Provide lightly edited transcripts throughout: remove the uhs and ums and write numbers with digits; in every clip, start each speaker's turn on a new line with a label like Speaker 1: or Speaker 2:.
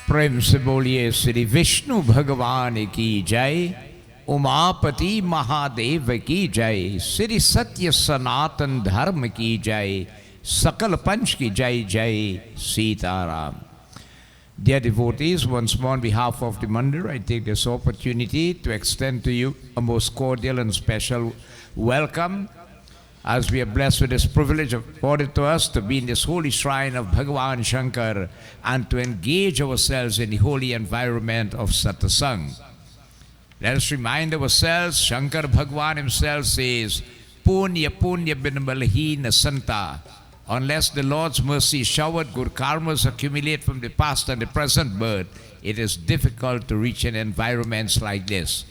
Speaker 1: प्रेम से बोलिए श्री विष्णु भगवान की जय, उमापति महादेव की जय, श्री सत्य सनातन धर्म की जय, सकल पंच की जय जय Sitaram. Dear devotees, once more on behalf of the Mandir, I take this opportunity to extend to you a most cordial and special welcome, as we are blessed with this privilege afforded to us to be in this holy shrine of Bhagavan Shankar and to engage ourselves in the holy environment of Satsang. Let us remind ourselves, Shankar Bhagavan himself says, Punya Punya Binmalhina Santa. Unless the Lord's mercy showered good karmas accumulate from the past and the present birth, it is difficult to reach an environments like this.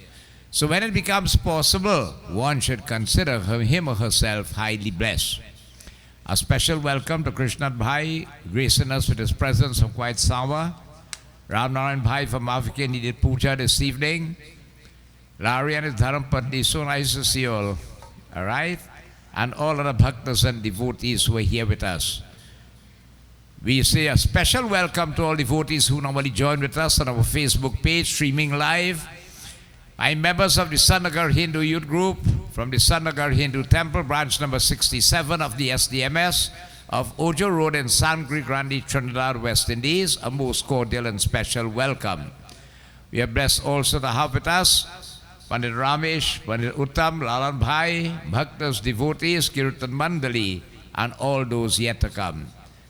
Speaker 1: So when it becomes possible, one should consider him or herself highly blessed. A special welcome to Krishnath Bhai, gracing us with his presence of quite Sawa. Ram Narayan Bhai from Africa needed puja this evening. Larry and his Dharmapatni, so nice to see you all. All right? And all other bhaktas and devotees who are here with us. We say a special welcome to all devotees who normally join with us on our Facebook page, streaming live. I'm members of the Sant Nagar Hindu Youth Group from the Sant Nagar Hindu Temple, branch number 67 of the SDMS of Ojo Road in Sangre Grande, Trinidad, West Indies. A most cordial and special welcome. We are blessed also to have with us Pundit Ramesh, Pundit Uttam, Lalan Bhai, Bhaktas, devotees, Kirtan Mandali, and all those yet to come.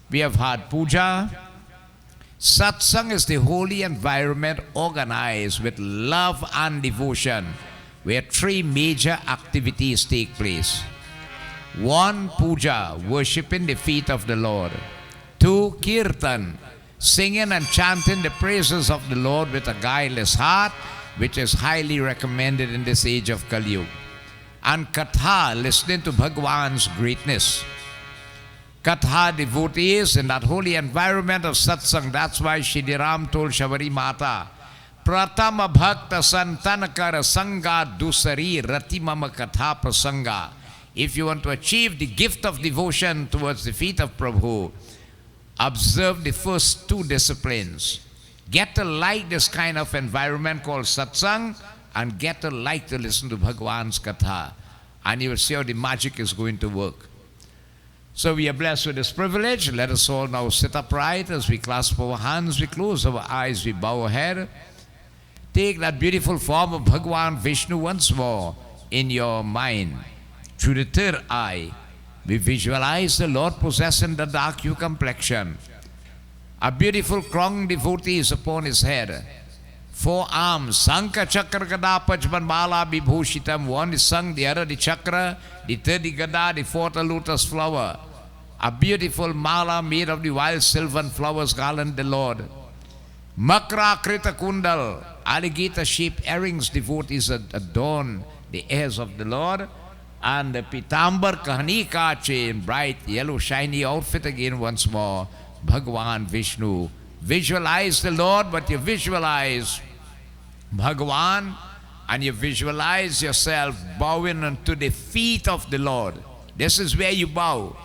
Speaker 1: We have had puja. Satsang is the holy environment organized with love and devotion, where three major activities take place. 1. Puja, worshipping the feet of the Lord. 2. Kirtan, singing and chanting the praises of the Lord with a guileless heart, which is highly recommended in this age of Kali Yuga. And Katha, listening to Bhagwan's greatness. Katha, devotees in that holy environment of Satsang. That's why Shri Ram told Shabari Mata, Pratama Bhakta Sant Nagar Sangha Dusari Rati Mama Katha Prasanga. If you want to achieve the gift of devotion towards the feet of Prabhu, observe the first two disciplines. Get to like this kind of environment called Satsang, and get to like to listen to Bhagwan's Katha. And you will see how the magic is going to work. So we are blessed with this privilege. Let us all now sit upright as we clasp our hands, we close our eyes, we bow our head. Take that beautiful form of Bhagwan Vishnu once more in your mind. Through the third eye, we visualize the Lord possessing the dark hue complexion. A beautiful crown devotee is upon his head. 4 arms, Sankha Chakra Gada Pachman Mala Vibhushitam. One is Sang, the other the Chakra, the third the Gada, the fourth a lotus flower. A beautiful mala made of the wild sylvan flowers garland the Lord. Makra Krita Kundal, alligator sheep earrings devotees adorn the heirs of the Lord. And the Pitambar Kahani Kache in bright yellow shiny outfit again once more. Bhagwan Vishnu. Visualize the Lord, but you visualize Bhagwan and you visualize yourself bowing unto the feet of the Lord. This is where you bow.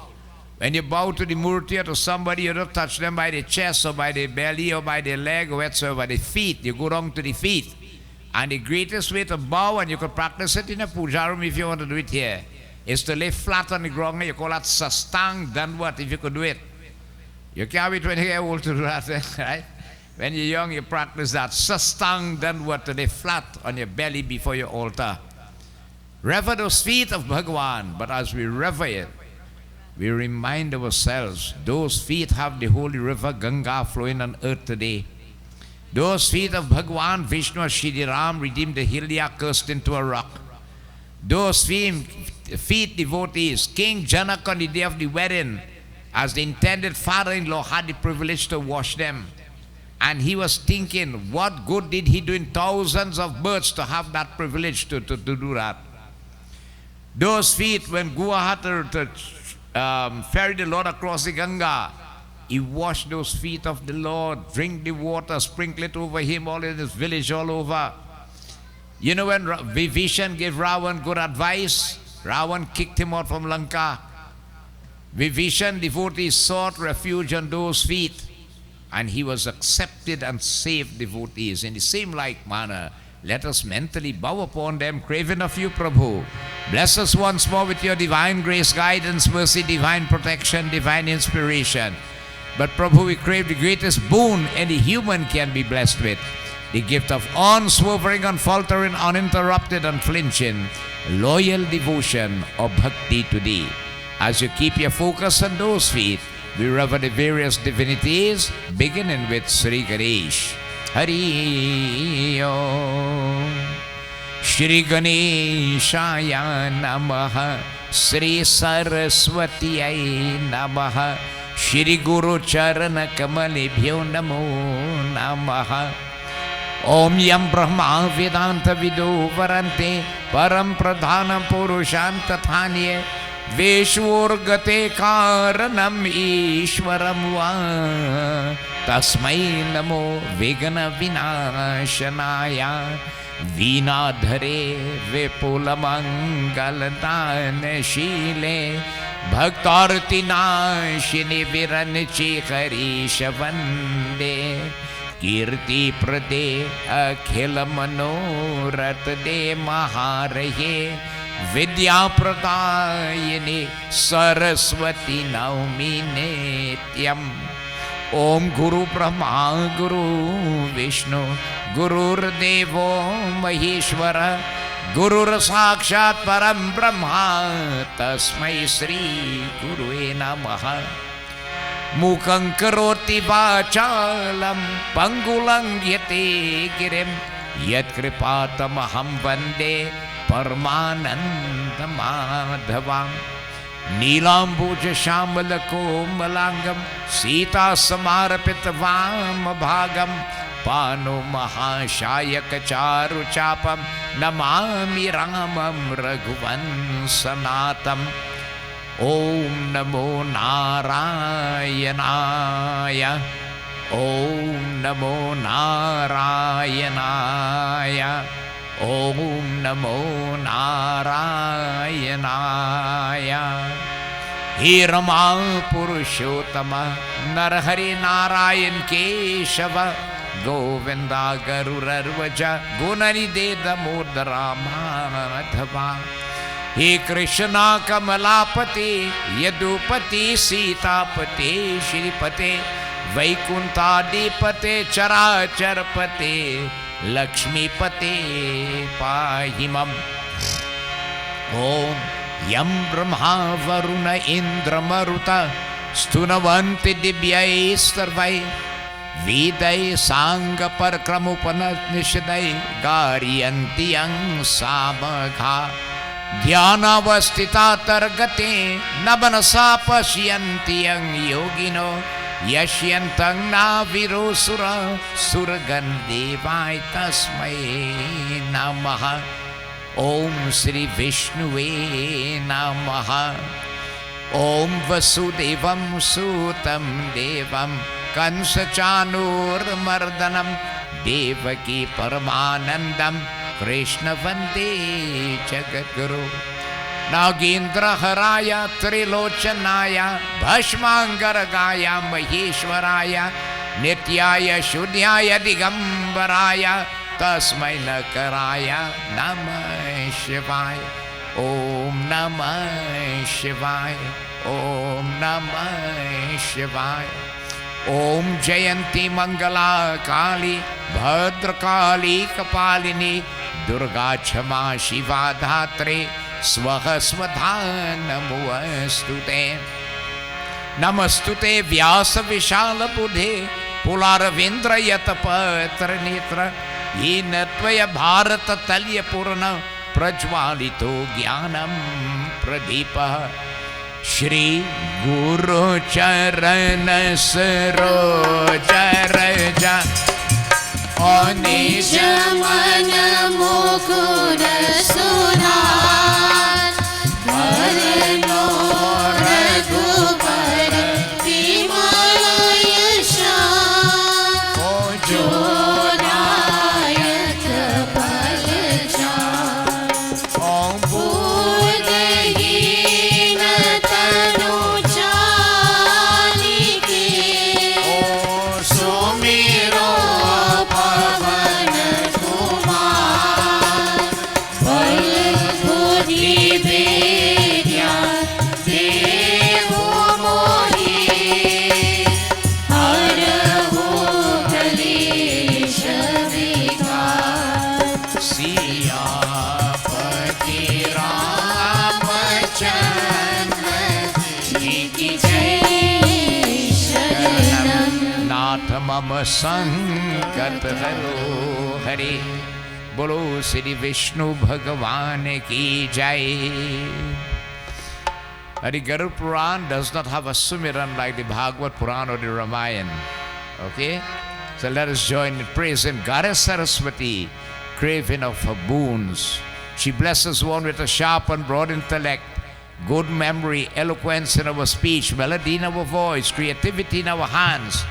Speaker 1: When you bow to the Murti or to somebody, you don't touch them by the chest or by the belly or by the leg or whatsoever, by the feet. You go down to the feet. And the greatest way to bow, and you could practice it in a puja room if you want to do it here, is to lay flat on the ground. You call that Sastang Dandvat if you could do it. You can't wait when you get old to do that, right? When you're young, you practice that. Sastang Dandvat, to lay flat on your belly before your altar. Rever those feet of Bhagwan, but as we rever it, we remind ourselves, those feet have the holy river Ganga flowing on earth today. Those feet of Bhagwan Vishnu Shri Ram redeemed the Hilya cursed into a rock. Those feet devotees, King Janak on the day of the wedding, as the intended father-in-law had the privilege to wash them. And he was thinking, what good did he do in thousands of births to have that privilege to do that? Those feet, when Gua had to ferry the Lord across the Ganga, he washed those feet of the Lord, drink the water, sprinkle it over him, all in his village, all over. You know when Vibhishan gave Ravan good advice, Ravan kicked him out from Lanka. Vibhishan devotees sought refuge on those feet. and he was accepted and saved devotees. In the same like manner, let us mentally bow upon them, craving of you, Prabhu. Bless us once more with your divine grace, guidance, mercy, divine protection, divine inspiration. But Prabhu, we crave the greatest boon any human can be blessed with, the gift of unswerving, unfaltering, uninterrupted, unflinching, loyal devotion or bhakti to thee. As you keep your focus on those feet, we rever the various divinities, beginning with Sri Ganesh. Hari Om. Shri Ganeshaya Namaha. Sri Saraswatiyai Namaha. Shri Guru Charana Kamalibhyo Namo Namaha. Om Yam Brahma Vedanta Vido Varante Param Pradhanam Purushanta Thanye Veshvorgate Karanam Ishwaram Va Tasmai Namo Vigana Vinashanaya Vinadhare Vipulamangaladana Shile Bhaktarti Nashini Viranchi Harishavande Kirti Prade Akhila Manorat De Maharaye Vidya Pradayini Saraswati Naumi Nityam. Om Guru Brahma Guru Vishnu Gurur Devo Maheshwara Gurur Sakshat Param Brahma Tasmai Sri Gurue Namaha. Mukhaṁ karoti vācālam pangulang yate girim yat kripatamaham vande paramananda madhavam Neelambuja Shamala Komalangam Sita Samarapitavam Bhagam Pano Mahashayaka Charu Chapam Namami Ramam Raghuvan Sanatam. Om Namo Narayanaya. Om Namo Narayanaya. Om Namo Narayanaya. He Rama Purushottama Narhari Narayan Keshava Govinda Garurarvaja Gunari Deda Mudra Madhava. He Krishna Kamalapati Yadupati Sitapati Shripate Vaikuntadipate Characharpate Lakshmipate Pahimam. Om Yam Brahma Varuna Indra Maruta Stunavanti Dibyai Sarvai Vidai Sangha Parakramupanishadai Garyanti Yang Samagha Dhyanavastita Targate Nabanasa Pashyanti Yang Yogino Yashyantang Navirosura Suragandevai Tasmai Namaha. Om Sri Vishnue Namaha. Om Vasudevam Sutam Devam Kansachanur Mardanam Devaki Paramanandam Krishna Vande Jagadguru. Nagendra Haraya Trilochanaya Bhashmangaragaya Maheshwaraya Nityaya Shunyaya Digambaraya Tasmai Nakaraya Namah Shivaya. Om Namah Shivaya. Om Namah Shivaya. Om Jayanti Mangala Kali Bhadrakali Kapalini Durga Chama Shiva Dhatre Swaha Swadha Namuastute. Namastute Vyasa Vishala Buddhe Pularavindra Yatapatra Nitra Yenatvaya Bharata Talya Purana Prajvalito Gyanam Pradipa. Shri Guru Charana Saroja Raja
Speaker 2: Nish Mana Mukura Sudhar Varno Raghupar Vimala Yasha Jodayak Palja Om Buddhahina Tanu Chanike
Speaker 1: नाम संकट हरो हरे। बोलो श्री विष्णु भगवान की जय। The Garuda Purana does not have a sumiran like the Bhagavad Purana or the Ramayana. Okay? So let us join in praise in Goddess Saraswati, craving of her boons. She blesses one with a sharp and broad intellect, good memory, eloquence in our speech, melody in our voice, creativity in our hands,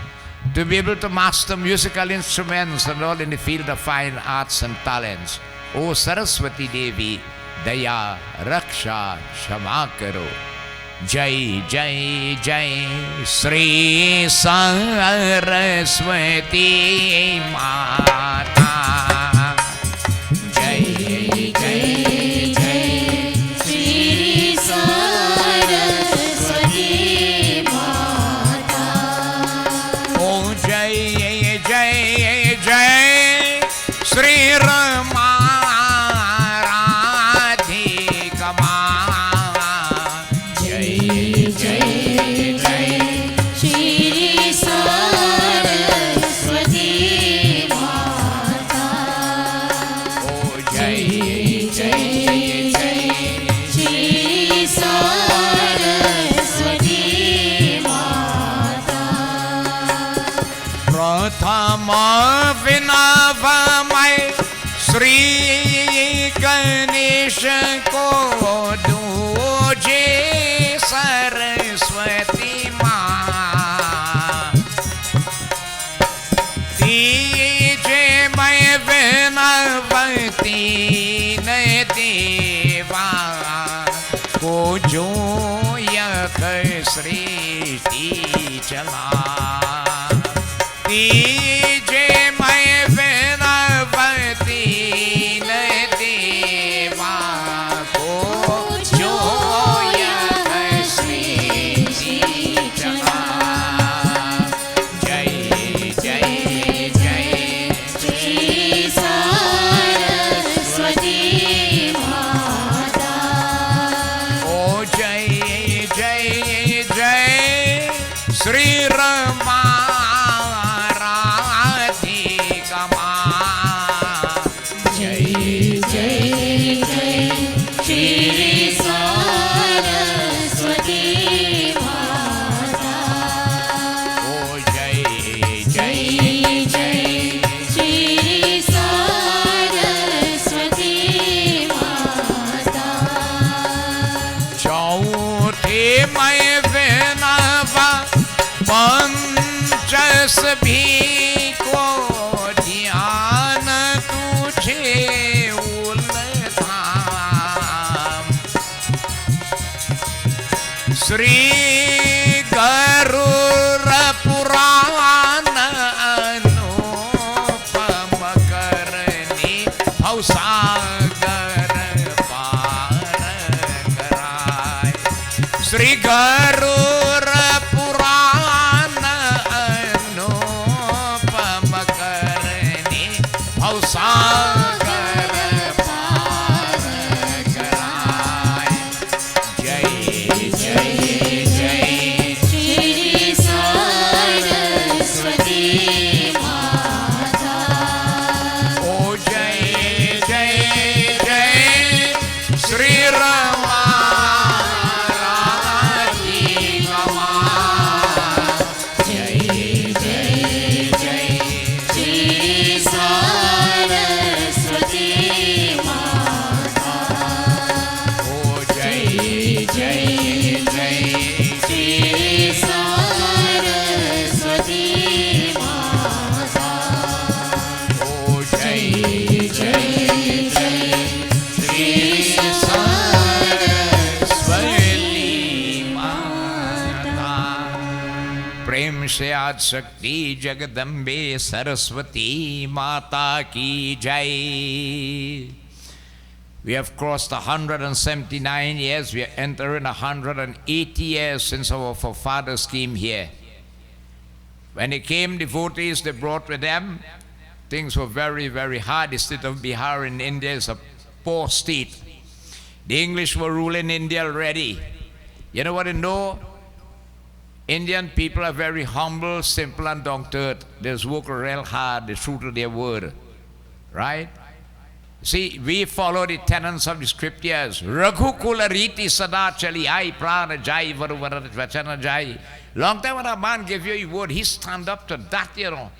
Speaker 1: to be able to master musical instruments and all in the field of fine arts and talents. O Saraswati Devi, Daya Raksha Shama Karo. Jai Jai Jai Sri Saraswati Mata. Jai Jai Jai
Speaker 2: Shri Saraswati Mata.
Speaker 1: Oh Jai Jai Jai Sri Rama विनवमय Shri Ganesh को दूजे सरस्वती माँ। दीजे मैं विनवती न देवा को जो यक सृष्टि चला। दीजे मैं विनवती न देवा को जो यक सृष्टि चला। जय जय जय
Speaker 2: श्री सरस्वती माता।
Speaker 1: ओ जय जय जय श्री रमा भी को ध्यान तुझे उलधाम। श्री गरुड़ पुराण अनुपम करने भवसागर पार कराए। श्री गरुड़ पुराण अनुपम करने भवसागर पार कराए। जय जय जय
Speaker 2: श्री सरस्वती माता।
Speaker 1: ओ जय जय जय श्री रमा राधी रमा। जय जय जय
Speaker 2: श्री सरस्वती माता।
Speaker 1: ओ जय जय जय
Speaker 2: श्री सरस्वती माता।
Speaker 1: ओ जय जय जय श्री सरस्वती माता। प्रेम से आज शक्ति जगदम्बे सरस्वती माता की जय। We have crossed 179 years. We are entering 180 years since our forefathers came here. When they came, devotees they brought with them, things were very, very hard. The state of Bihar in India is a poor state. The English were ruling India already. You know what they know? Indian people are very humble, simple, and down to earth. They just work real hard, they're true to their word. Right? See, we follow the tenets of the scriptures. Raghukula riti sadachali ai prana jai varuvara vachana jai. Long time when a man gave you a word, he stand up to that, you know.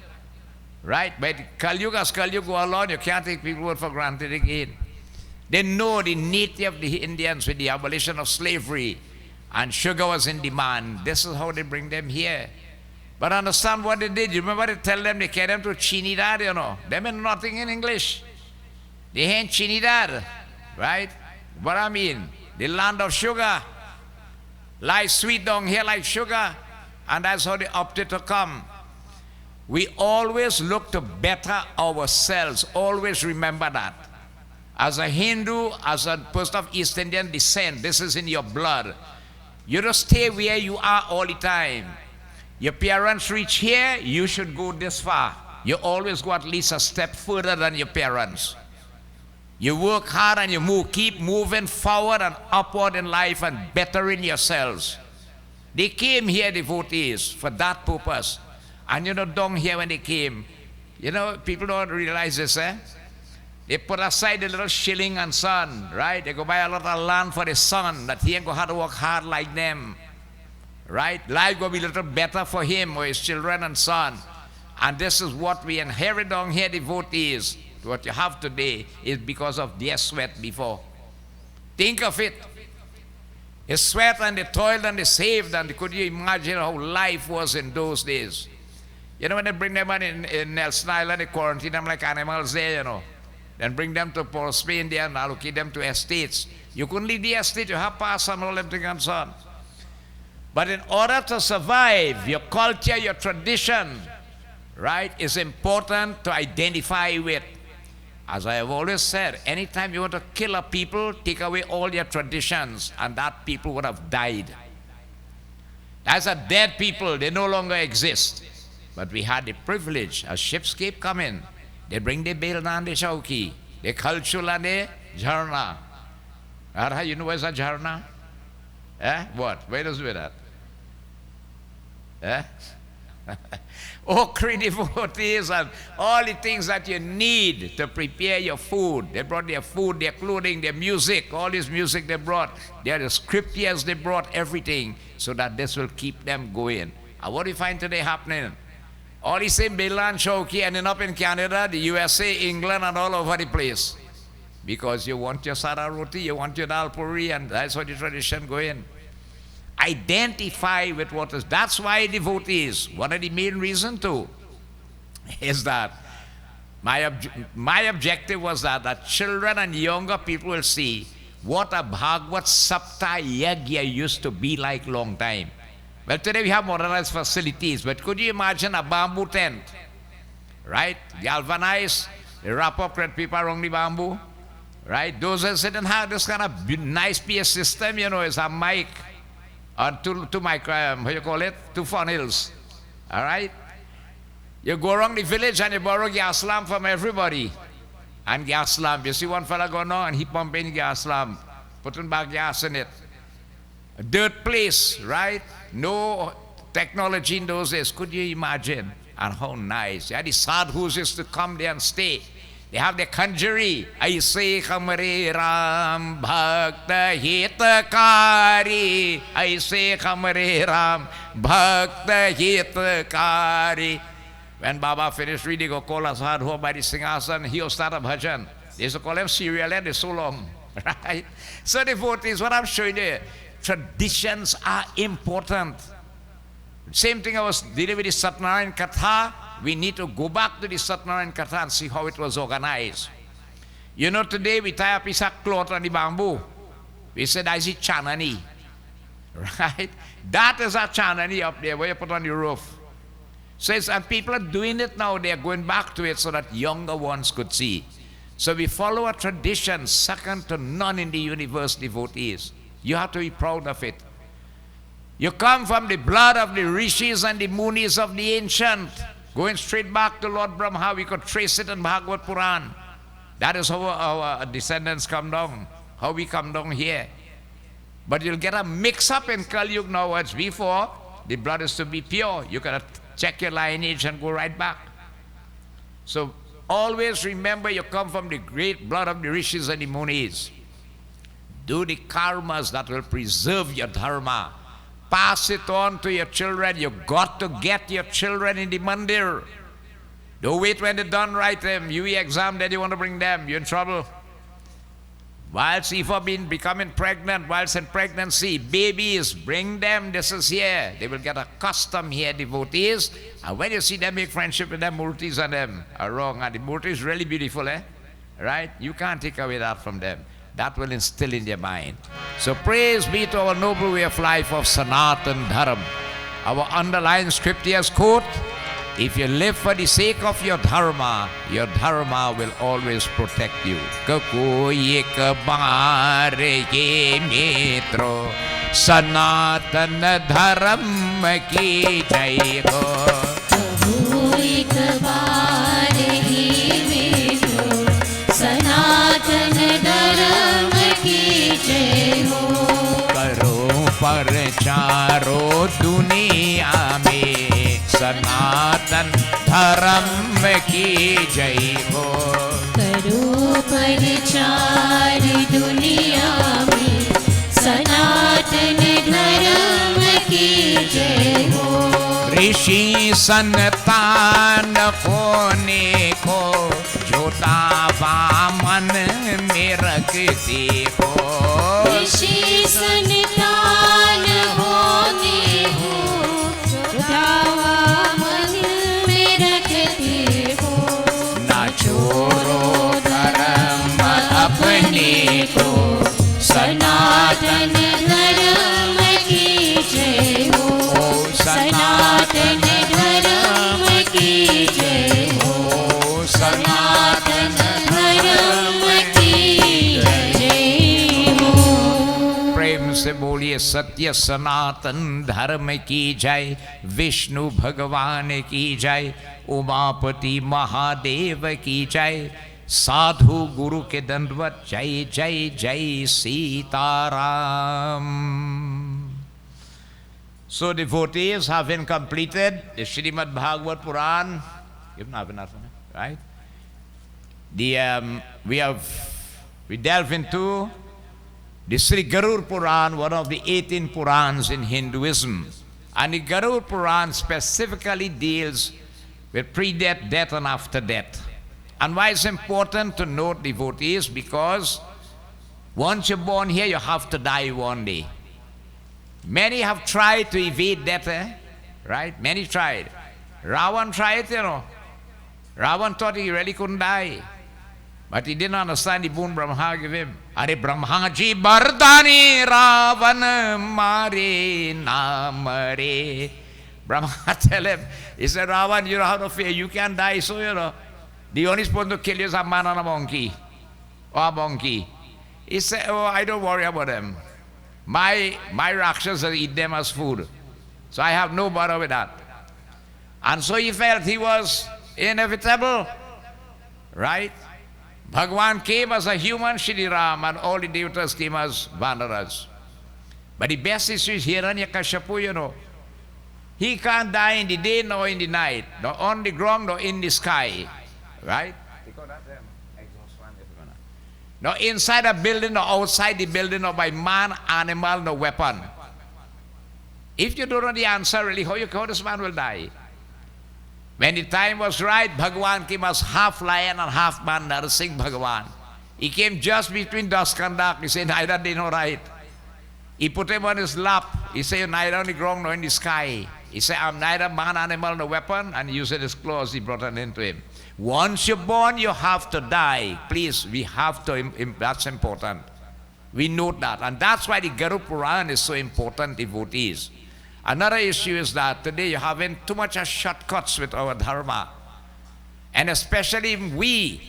Speaker 1: Right? But Kali Yuga, as Kali Yuga go along, you can't take people's word for granted again. They know the nature of the Indians with the abolition of slavery, and sugar was in demand. This is how they bring them here. But understand what they did. You remember they tell them they carry them to Trinidad, you know. They mean nothing in English. They ain't Trinidad, right? What I mean, the land of sugar. Life sweet down here like sugar. And that's how they opted to come. We always look to better ourselves. Always remember that. As a Hindu, as a person of East Indian descent, this is in your blood. You don't stay where you are all the time. Your parents reach here, you should go this far. You always go at least a step further than your parents. You work hard and you move, keep moving forward and upward in life and bettering yourselves. They came here, devotees, for that purpose. And you know, down here when they came, you know, people don't realize this, eh? They put aside a little shilling and son, right? They go buy a lot of land for the son, that he ain't going to have to work hard like them, right? Life will be a little better for him or his children and son. And this is what we inherit down here, devotees. What you have today is because of their sweat before. Think of it. The sweat and the toil and the saved, and could you imagine how life was in those days? You know, when they bring them in Nelson Island, they quarantine them like animals there, you know. Then bring them to Port Spain there and allocate them to estates. You couldn't leave the estate, you have pass and all everything and so on. But in order to survive, your culture, your tradition, right, is important to identify with. As I have always said, anytime you want to kill a people, take away all their traditions, and that people would have died. As a dead people, they no longer exist. But we had the privilege, as ships keep coming, they bring the bale and the chowki, the culture and the jharna. How you know where's a jharna? Eh? What? Where does it at? Eh? Okra devotees and all the things that you need to prepare your food. They brought their food, their clothing, their music, all this music they brought. Their scriptures they brought, everything, so that this will keep them going. And what do you find today happening? All the same Bilan Chowki ending up in Canada, the USA, England, and all over the place. Because you want your sada roti, you want your dal puri, and that's what the tradition going. Identify with what is. That's why devotees, one of the main reasons too, is that my objective was that children and younger people will see what a Bhagavad Sapta Yagya used to be like long time. Well, today we have modernized facilities, but could you imagine a bamboo tent, right? Galvanized, they wrap up red paper around the bamboo, right? Those that didn't have this kind of nice PA system, you know, it's a mic, or two mic, how you call it? Two funnels, all right? You go around the village and you borrow gas lamp from everybody. And gas lamp, you see one fella going on and he pumping gas lamp, putting back gas in it. A dirt place, right? No technology in those days. Could you imagine? And how nice. Yeah, the sadhus used to come there and stay. They have their kanjari. Aise kamare ram bhakta hitakari. Aise kamare ram bhakta hitakari. When Baba finished reading or call a sadhu by the Singhasan, he'll start a bhajan. They used to call him serial and so long. Right? So devotees, what I'm showing you, traditions are important. Same thing I was dealing with the Satnarayan Katha. We need to go back to the Satnarayan Katha and see how it was organized. You know, today we tie a piece of cloth on the bamboo. We said, I see chanani. Right? That is a chanani up there where you put on the roof. Says, and people are doing it now. They are going back to it so that younger ones could see. So we follow a tradition second to none in the universe, devotees. You have to be proud of it. You come from the blood of the rishis and the munis of the ancient, going straight back to Lord Brahma. We could trace it in Bhagavad Purana. That is how our descendants come down, how we come down here. But you'll get a mix-up in Kali Yuga now. As before, the blood is to be pure. You got to check your lineage and go right back. So always remember you come from the great blood of the rishis and the munis. Do the karmas that will preserve your dharma. Pass it on to your children. You got to get your children in the mandir. Don't wait when they're done right them. UE exam, then you want to bring them. You're in trouble. Whilst Eva becoming pregnant, whilst in pregnancy, babies, bring them. This is here. They will get accustomed here, devotees. And when you see them, make friendship with them, murtis and them are wrong. And the murti is really beautiful, eh? Right? You can't take away that from them. That will instill in their mind. So praise be to our noble way of life of Sanatan Dharam. Our underlying scriptures quote, if you live for the sake of your dharma will always protect you. Kako ek baar ye mitro Sanatan Dharam ki jai ho.
Speaker 2: Kako ek baar ye mitro Sanatan Dharam ki jai ho.
Speaker 1: Karo parcharo duniya mein सनातन धर्म की जय हो.
Speaker 2: करो प्रचार दुनिया में सनातन धर्म की जय हो.
Speaker 1: ऋषि संतान होने को जो दावा मन में रखते हो.
Speaker 2: ऋषि संतान होने को जो दावा
Speaker 1: छोड़ो धर्म अपने को.
Speaker 2: सनातन धर्म की जय हो. सनातन धर्म की जय हो. सनातन धर्म की जय हो.
Speaker 1: प्रेम से बोलिए सत्य सनातन धर्म की जय. विष्णु भगवान की जय. उमापति महादेव की जय. साधु गुरु के दंडवत. जय जय जय Sitaram. So devotees, having completed the Srimad Bhagavad Puran, you don't have enough, right? We delve into the Sri Garuda Purana, one of the 18 Purans in Hinduism. And the Garuda Purana specifically deals with pre-death, death, and after death. And why it's important to note, devotees, because once you're born here, you have to die one day. Many have tried to evade death, right? Many tried. Ravan tried, Ravan thought he really couldn't die. But he didn't understand the boon Brahma gave him. Are Brahmaji Bardani Ravan Mare Namare. Brahma tell him, he said, Ravan, you know how to fear, you can't die, so the only supposed to kill you is a man and a monkey. Or a monkey. He said, oh, I don't worry about them. My Rakshasas eat them as food. So I have no bother with that. And so he felt he was inevitable. Right? Bhagwan came as a human, Shri Ram, and all the devatas came as Vanaras. But the best issue is Hiranyakashipu, He can't die in the day nor in the night, nor on the ground nor in the sky. Right? Nor inside a building nor outside the building, nor by man, animal, nor weapon. If you don't know the answer, really, how this man will die? When the time was right, Bhagwan came as half lion and half man, Narsingh Bhagwan. He came just between dusk and dark. He said, neither day nor right. He put him on his lap. He said, neither on the ground nor in the sky. He said, I'm neither man, animal, nor weapon. And he used his claws, he brought an end to him. Once you're born, you have to die. Please, we have to, that's important. We note that. And that's why the Garuda Purana is so important, devotees. Another issue is that today you're having too much of shortcuts with our dharma. And especially we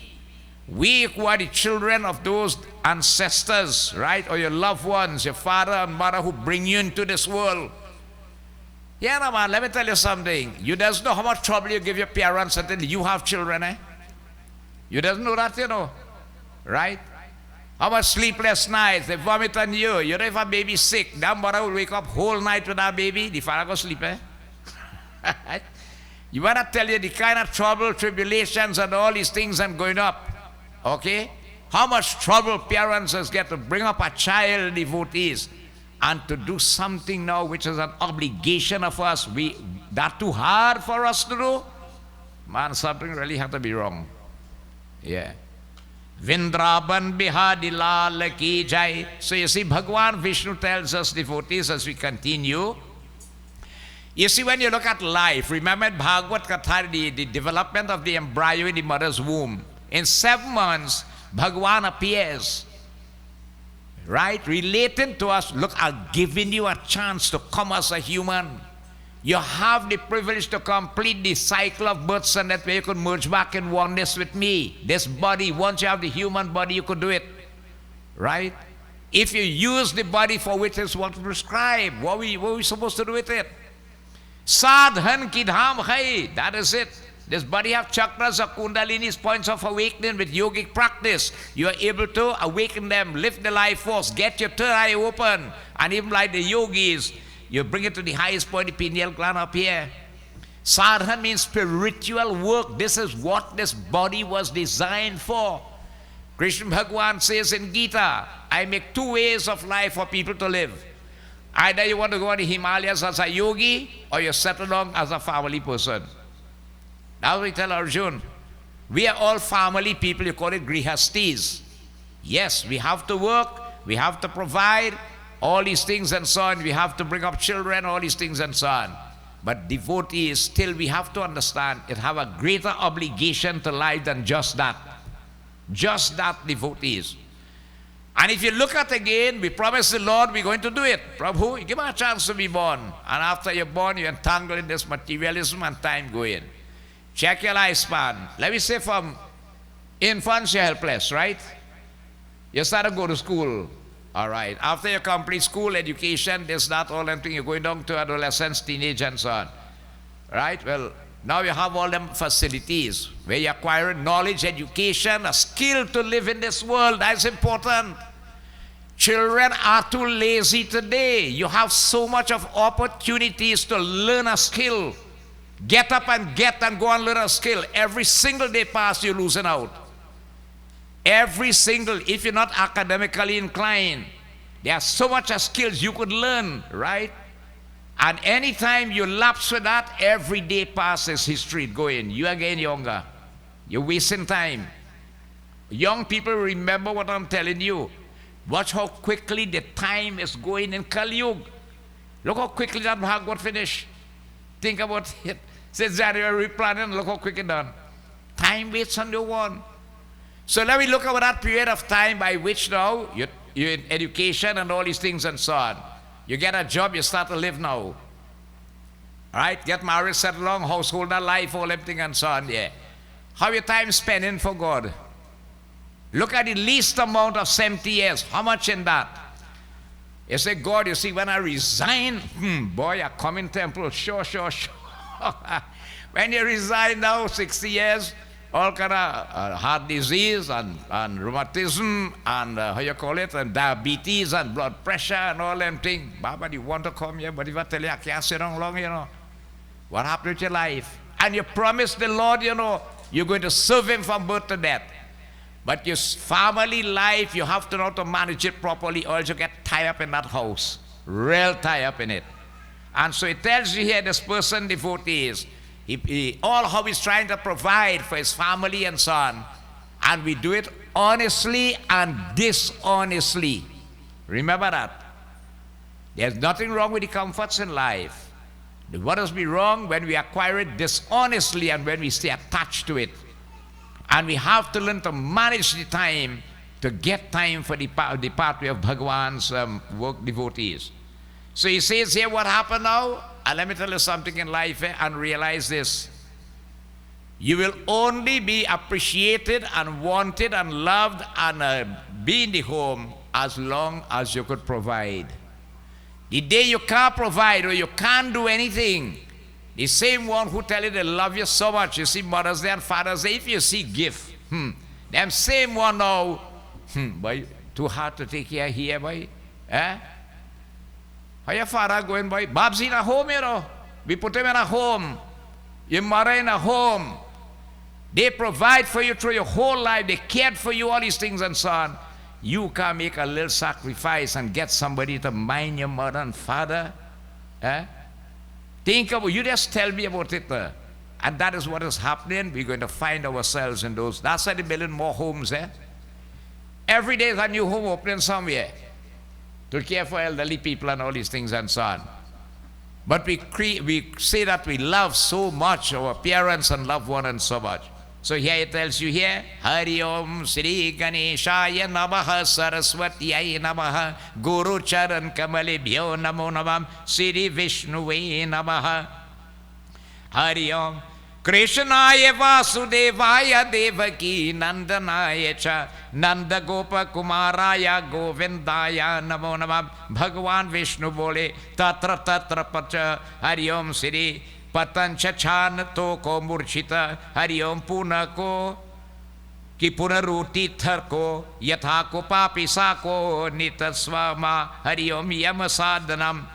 Speaker 1: who are the children of those ancestors, right? Or your loved ones, your father and mother who bring you into this world. Yeah, no, man, let me tell you something. You doesn't know how much trouble you give your parents until you have children, You doesn't know that, Right? How about sleepless nights? They vomit on you. You know, if a baby's sick, that mother will wake up whole night with that baby. The father go sleep, eh? You want to tell you the kind of trouble, tribulations, and all these things and going up. Okay? How much trouble parents get to bring up a child, devotees, and to do something now which is an obligation of us. That too hard for us to do? Man, something really had to be wrong. Yeah. Vindraban Bihadi Lal Ki Jai. So you see, Bhagwan Vishnu tells us, devotees, as we continue. You see, when you look at life, remember Bhagavad Katha, the development of the embryo in the mother's womb. In 7 months, Bhagwan appears, right? Relating to us, look, I've given you a chance to come as a human. You have the privilege to complete the cycle of births, and that way you could merge back in oneness with me. This body, once you have the human body, you could do it, right? If you use the body for which is what prescribed, what are we supposed to do with it? Sadhan ki dham hai, that is it. This body have chakras or kundalinis, points of awakening with yogic practice. You are able to awaken them, lift the life force, get your third eye open, and even like the yogis, you bring it to the highest point, the pineal gland up here. Sadhan means spiritual work. This is what this body was designed for. Krishna Bhagwan says in Gita, I make 2 ways of life for people to live. Either you want to go to the Himalayas as a yogi, or you settle down as a family person. Now we tell Arjun, we are all family people, you call it grihastis. Yes, we have to work, we have to provide, all these things and so on. We have to bring up children, all these things and so on. But devotees, still we have to understand, it have a greater obligation to life than just that. Just that, devotees. And if you look at again, we promise the Lord we're going to do it. Prabhu, give me a chance to be born. And after you're born, you entangle in this materialism and time go in. Check your lifespan. Let me say from infants, you're helpless, right? You start to go to school. All right. After you complete school, education, this, that, all them things, you're going down to adolescence, teenage, and so on. Right? Well, now you have all them facilities where you acquire knowledge, education, a skill to live in this world. That's important. Children are too lazy today. You have so much of opportunities to learn a skill. Get up and go and learn a skill. Every single day pass, you're losing out. Every single, if you're not academically inclined, there's so much of skills you could learn, right? And anytime you lapse with that, every day passes, history going. You again younger. You're wasting time. Young people, remember what I'm telling you. Watch how quickly the time is going in Kali Yuga. Look how quickly that Bhagavad finished. Think about it. Since January planning, look how quick it done. Time waits on no one. So let me look at that period of time by which now you're in education and all these things and so on. You get a job, you start to live now. All right? Get married, settle along, household, life, all everything and so on. Yeah. How your time spending for God? Look at the least amount of 70 years. How much in that? You say, God, you see, when I resign, boy, I come in temple, sure. When you resign now, 60 years, all kind of heart disease and rheumatism and how you call it, and diabetes and blood pressure and all them things. Baba, you want to come here, but if I tell you I can't sit down long, what happened with your life? And you promised the Lord, you're going to serve Him from birth to death. But your family life, you have to know to manage it properly, or else you get tied up in that house, real tied up in it. And so it tells you here, this person, devotee is, all how he's trying to provide for his family and so on. And we do it honestly and dishonestly. Remember that. There's nothing wrong with the comforts in life. What does be wrong? When we acquire it dishonestly and when we stay attached to it. And we have to learn to manage the time to get time for the pathway of Bhagwan's work devotees. So he says here, what happened now? And let me tell you something in life, and realize this. You will only be appreciated and wanted and loved and be in the home as long as you could provide. The day you can't provide or you can't do anything, the same one who tell you they love you so much, you see Mother's Day and Father's Day, if you see gift, them same one now, boy, Too hard to take care here, boy. Eh? How your father going, boy? Bob's in a home, you know. We put him in a home. Your mother in a home. They provide for you through your whole life. They cared for you, all these things and so on. You can make a little sacrifice and get somebody to mind your mother and father. Eh? Think about, you just tell me about it. And that is what is happening. We're going to find ourselves in those. That's why they're building more homes. Every day is a new home opening somewhere to care for elderly people and all these things and so on. But we say that we love so much our parents and loved one and so much. So here it tells you here, Hari Om Sri Ganeshaya Namaha Saraswatyai Namaha Guru Charan Kamalebhyo Namo Namam Sri Vishnuve Namaha Hari Om Krishnaya Vasudevaya Devaki Nandanaya Cha Nanda Gopa Kumaraya Govindaya Namo Namam Bhagavan Vishnu Bole Tatra Tatra Pacha Hari Om Sri Patancha Chan To Ko Murchita Hari Om Puna Ko Ki Punaruti Thar Ko Yatha Ko Papisa Ko Nitaswama Hari Om Yamasadanam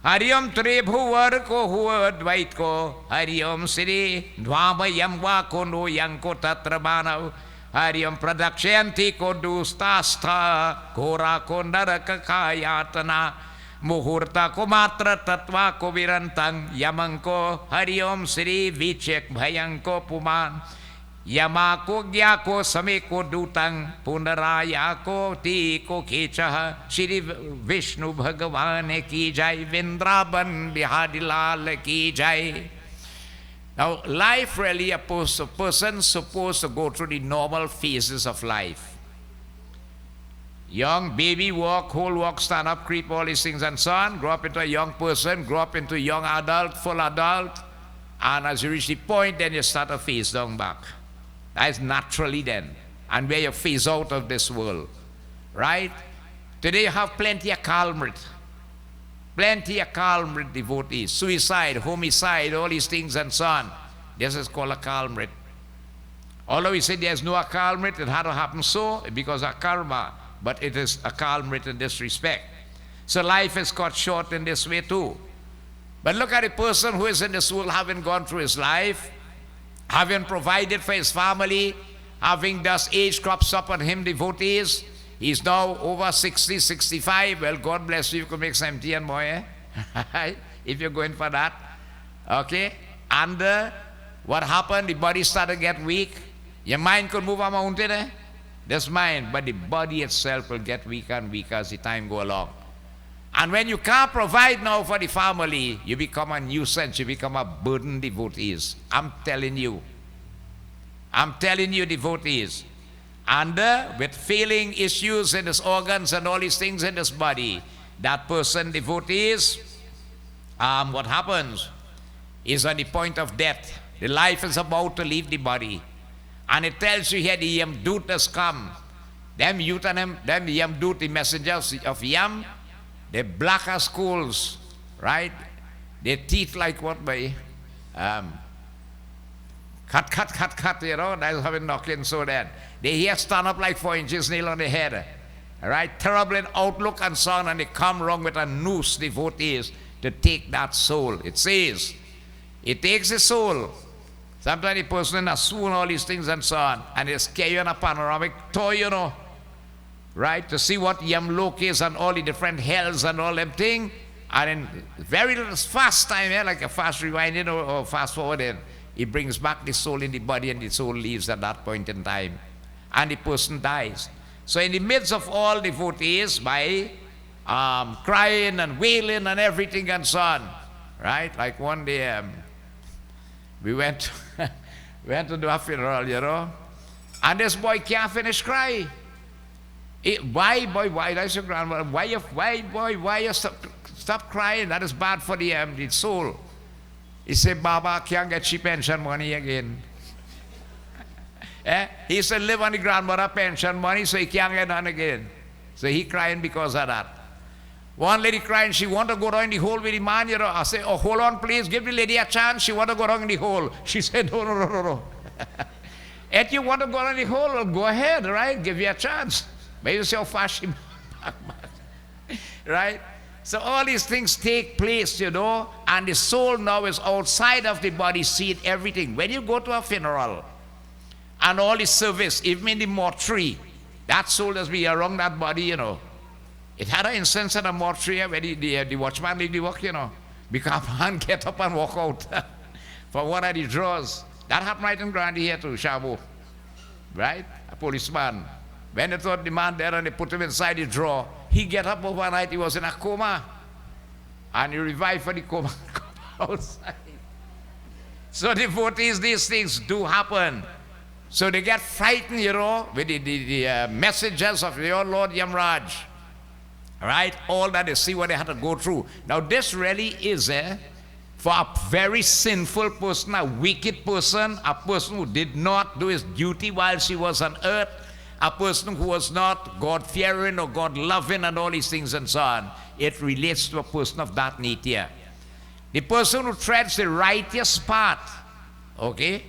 Speaker 1: Hari Om Tribhuvar Ko Huva Dvait Ko Hari Om Sri Dvama Yamva Ko No Yang Ko Tatrabanav Hari Om Pradakshanti Ko Dustasta Kora Ko Naraka Kayatana Muhurta ko matra tatwa ko virantang yamang ko Hari Om Sri Vichek Bhayang ko puman Yama ko gya ko same ko dutang Punaraya ko ti ko kechaha Shri Vishnu Bhagavan ki jai Vrindavan Bihadilal ki jai. Now life really a person supposed to go through the normal phases of life. Young baby walk, whole walk, stand up, creep, all these things and so on. Grow up into a young person, grow up into a young adult, full adult. And as you reach the point, then you start to phase down back. That is naturally then. And where you phase out of this world. Right? Today you have plenty of culprit. Plenty of culprit devotees. Suicide, homicide, all these things and so on. This is called a culprit. Although we say there's no culprit, it had to happen so because of karma. But it is a culprit in this respect. So life is cut short in this way too. But look at a person who is in this world having gone through his life, having provided for his family, having thus age crops up on him, devotees. He's now over 60, 65. Well, God bless you, you could make 70 and more, eh? If you're going for that. Okay? And what happened? The body started to get weak. Your mind could move a mountain, eh? This mind, but the body itself will get weaker and weaker as the time go along. And when you can't provide now for the family, you become a nuisance, you become a burden, devotees. I'm telling you, devotees. And with failing issues in his organs and all these things in his body, that person, devotees, what happens is at the point of death. The life is about to leave the body. And it tells you here the Yam Dut has come. Them youth and them Yam Dut, the messengers of Yam, they black as coals, right? Their teeth like what by cut, you know, that's how it knocking so that. They here stand up like 4 inches nail on the head. Right? Terrible in outlook and so on, and they come wrong with a noose, devotees, to take that soul. It says, it takes the soul. Sometimes the person in a swoon, all these things and so on, and they scare you in a panoramic toy, you know, right, to see what Yamlok is and all the different hells and all them things, and in very little fast time, like a fast rewinding or fast forwarding, it brings back the soul in the body and the soul leaves at that point in time, and the person dies. So in the midst of all devotees, by crying and wailing and everything and so on, right, like one day, we went to do a funeral, you know, and this boy can't finish crying. Why, boy, why? That's your grandmother. Why you stop crying? That is bad for the soul. He said, Baba can't get cheap pension money again. He said, live on the grandmother pension money, so he can't get none again. So he crying because of that. One lady crying, she want to go down the hole with the man, you know. I say, oh, hold on, please, give the lady a chance. She want to go down in the hole. She said, no. If you want to go down the hole, well, go ahead, right? Give you a chance. But you see how fast she right? So all these things take place, and the soul now is outside of the body, seeing everything. When you go to a funeral and all the service, even in the mortuary, that soul does be around that body, It had an instance at a mortuary where the watchman did the work, Because man get up and walk out for one of the draws. That happened right in Grandi here to Shabu. Right? A policeman. When they thought the man there and they put him inside the drawer, he get up overnight, he was in a coma. And he revived for the coma outside. So devotees, these things do happen. So they get frightened, with the messages of your Lord Yamraj. Right? All that they see what they had to go through. Now this really is for a very sinful person, a wicked person, a person who did not do his duty while she was on earth, a person who was not God-fearing or God-loving and all these things and so on. It relates to a person of that nature. The person who treads the righteous path, okay,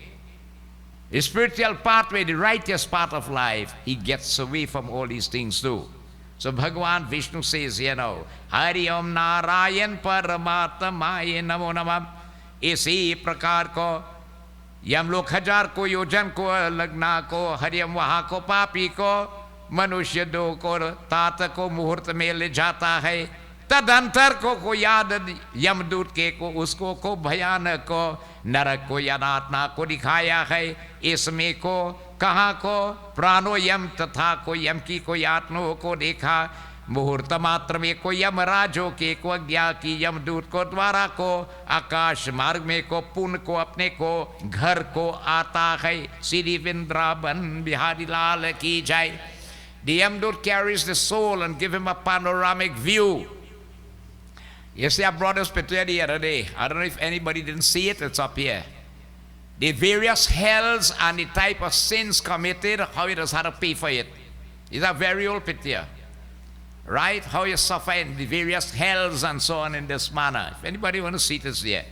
Speaker 1: the spiritual pathway, the righteous path of life, he gets away from all these things too. So Bhagavan Vishnu says, Hari Om Narayan Paramatmaye Namo Namah. इसी प्रकार को यम लोग 1000 को योजन को लगना को हरियम वहाँ को पापी को मनुष्य 2 को तात को मुहूर्त में ले जाता है तदंतर को याद यमदूत के को उसको को भयानक को नरक को यातना को दिखाया है इसमें को कहाँ को प्राणो यम तथा को यम की को यातनों को देखा मुहूर्त मात्र में को यमराजों के को अज्ञा की यमदूत को द्वारा को आकाश मार्ग में को पुण्य को अपने को घर को आता है श्री वृंदावन बिहारी लाल की जाए. The yamdut carries the soul and give him a panoramic view. You see, I brought this picture the other day. I don't know if anybody didn't see it. It's up here. The various hells and the type of sins committed, how it has had to pay for it. It's a very old picture. Right? How you suffer in the various hells and so on in this manner. If anybody want to see it, it's there.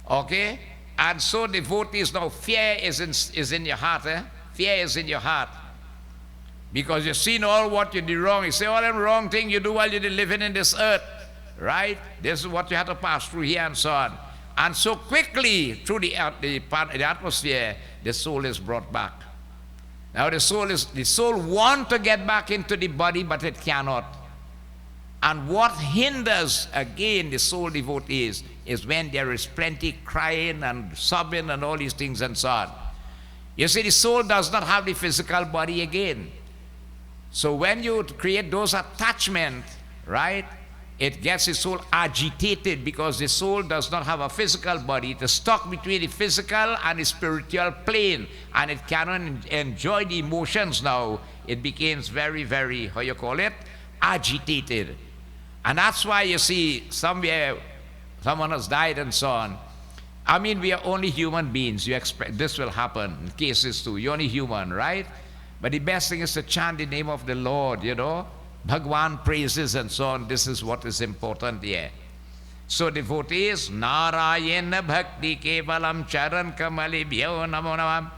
Speaker 1: Okay? And so devotees, now fear is in your heart. Fear is in your heart. Because you've seen all what you did wrong. You say all them wrong things you do while you're living in this earth. Right? This is what you have to pass through here and so on. And so quickly, through the atmosphere, the soul is brought back. Now the soul wants to get back into the body, but it cannot. And what hinders, again, the soul devotees is when there is plenty crying and sobbing and all these things and so on. You see, the soul does not have the physical body again. So when you create those attachments, right, it gets the soul agitated because the soul does not have a physical body. It is stuck between the physical and the spiritual plane, and it cannot enjoy the emotions now. It becomes very, very, how you call it, agitated. And that's why you see somewhere someone has died and so on. I mean, we are only human beings. You expect this will happen in cases too. You're only human, right? But the best thing is to chant the name of the Lord, Bhagwan praises and so on. This is what is important here. So devotees, Narayana Bhakti Kevalam Charan Kamali Bhyo Namo Namah.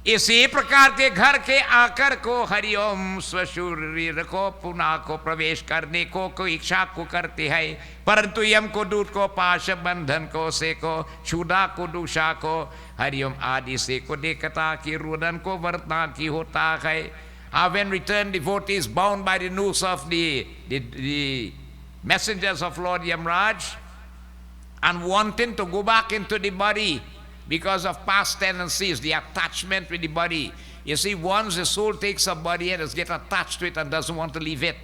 Speaker 1: इसी प्रकार के घर के आकर को हरिओम स्वशूरीर को पुनः को प्रवेश करने को इच्छा को करते हैं परंतु यम को दूत को पाश बंधन को से को छुड़ा को दूषा को हरिओम आदि से को देखता की रुदन को वर्तना की होता है. When returned devotees bound by the noose of the messengers of Lord Yamraj and wanting to go back into the body because of past tendencies, the attachment with the body. You see, once the soul takes a body and it gets attached to it and doesn't want to leave it.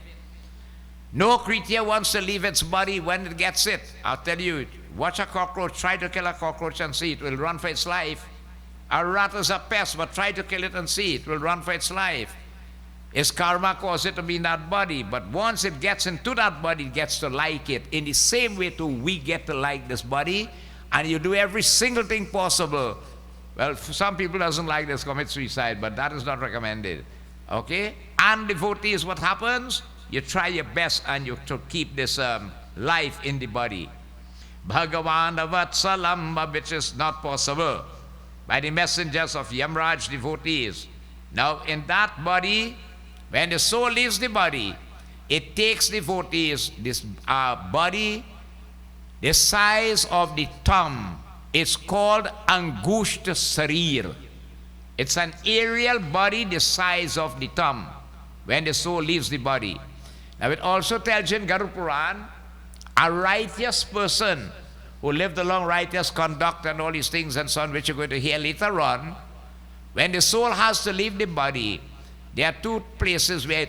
Speaker 1: No creature wants to leave its body when it gets it. I'll tell you, watch a cockroach, try to kill a cockroach and see, it will run for its life. A rat is a pest, but try to kill it and see, it will run for its life. Its karma caused it to be in that body, but once it gets into that body, it gets to like it. In the same way too, we get to like this body, and you do every single thing possible. Well, some people doesn't like this, commit suicide, but that is not recommended. Okay? And devotees, what happens? You try your best and you to keep this life in the body. Bhagavan Vatsalam, which is not possible by the messengers of Yamraj devotees. Now, in that body, When the soul leaves the body, it takes devotees, this body, the size of the thumb. It's called Angushta Sarir. It's an aerial body the size of the thumb when the soul leaves the body. Now it also tells you in Garuda Purana, a righteous person who lived along righteous conduct and all these things and so on, which you're going to hear later on, when the soul has to leave the body, there are two places where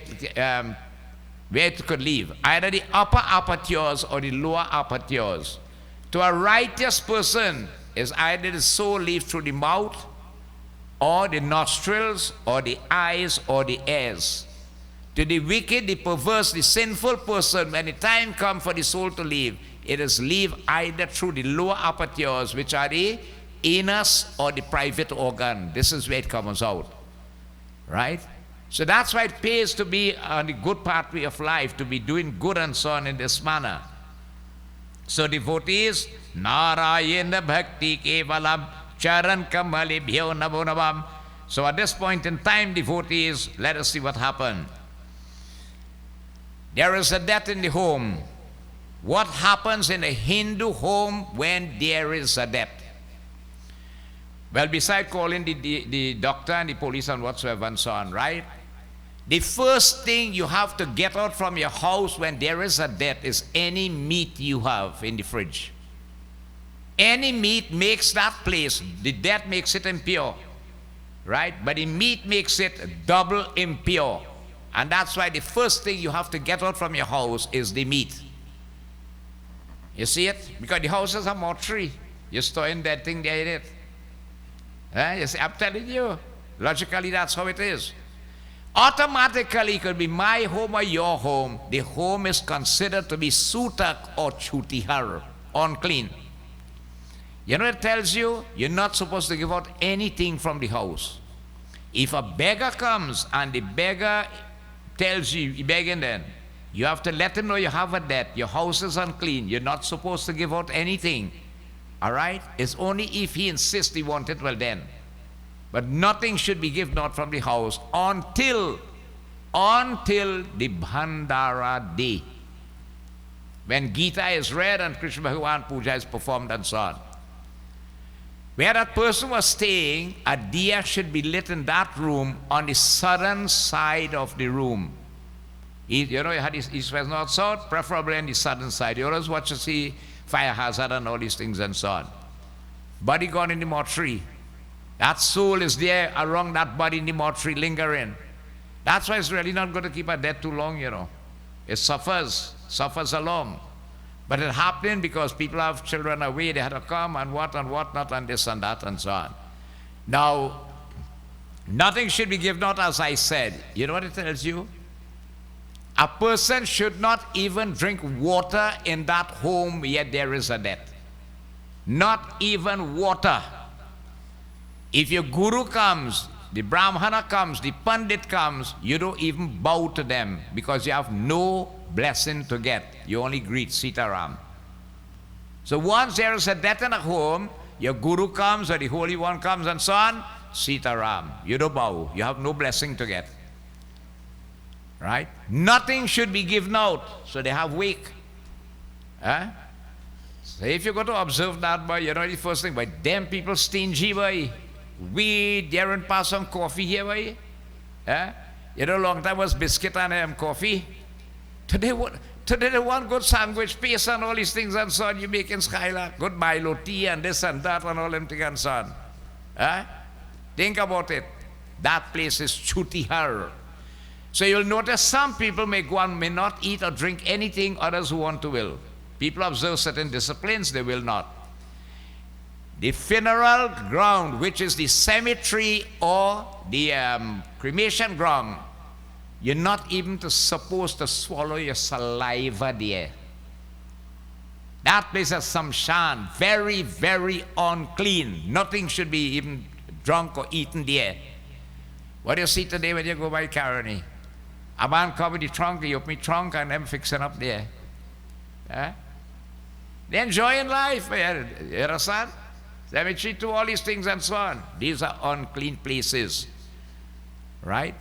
Speaker 1: it could leave, either the upper apertures or the lower apertures. To a righteous person, is either the soul leaves through the mouth, or the nostrils, or the eyes, or the ears. To the wicked, the perverse, the sinful person, when the time comes for the soul to leave, it is leave either through the lower apertures, which are the anus, or the private organ. This is where it comes out. Right? So that's why it pays to be on the good pathway of life, to be doing good and so on in this manner. So devotees, Narayana Bhakti Kevalam Charan Kamali Bhyo Namo Navam. So at this point in time, devotees, let us see what happened. There is a death in the home. What happens in a Hindu home when there is a death? Well, besides calling the doctor and the police and whatsoever and so on, right? The first thing you have to get out from your house when there is a death is any meat you have in the fridge. Any meat makes that place, the death makes it impure, right? But the meat makes it double impure. And that's why the first thing you have to get out from your house is the meat. You see it? Because the house is a mortuary. You're storing that thing there in it. You see, I'm telling you, logically that's how it is. Automatically, it could be my home or your home. The home is considered to be sutak or chutihar, unclean. You know, it tells you you're not supposed to give out anything from the house. If a beggar comes and the beggar tells you, you're begging then, you have to let him know you have a debt. Your house is unclean. You're not supposed to give out anything. All right? It's only if he insists he wants it, well then. But nothing should be given out from the house until the Bhandara day, when Gita is read and Krishna Bhagavan Puja is performed and so on. Where that person was staying, a diya should be lit in that room on the southern side of the room. You know, you had east, west, north, south, preferably on the southern side. You always watch to see fire hazard and all these things and so on. Body gone in the mortuary. That soul is there around that body in the mortuary lingering. That's why it's really not going to keep a dead too long, you know. It suffers along. But it happened because people have children away, they had to come and what not, and this and that and so on. Now, nothing should be given out, as I said. You know what it tells you? A person should not even drink water in that home yet there is a death. Not even water. If your guru comes, the brahmana comes, the pandit comes, you don't even bow to them because you have no blessing to get. You only greet Sitaram. So once there is a death in a home, your guru comes or the Holy One comes and so on, Sitaram. You don't bow. You have no blessing to get. Right? Nothing should be given out. So they have wake. So if you're going to observe that, boy, you know the first thing, boy, damn people stingy, boy. We daren't pass some coffee here, boy. You know, long time was biscuit and coffee. Today they want good sandwich, paste and all these things and so on. You make in Skylark, good Milo tea and this and that and all them things and so on. Think about it. That place is chutihar. So you'll notice some people may go and may not eat or drink anything, others who want to will. People observe certain disciplines, they will not. The funeral ground, which is the cemetery or the cremation ground, you're not even supposed to swallow your saliva there. That place is samshan, very, very unclean. Nothing should be even drunk or eaten there. What do you see today when you go by Caroni? A man come with the trunk, he open the trunk and them fixing up there. They're enjoying life. You understand? Cemetery to all these things and so on. These are unclean places. Right?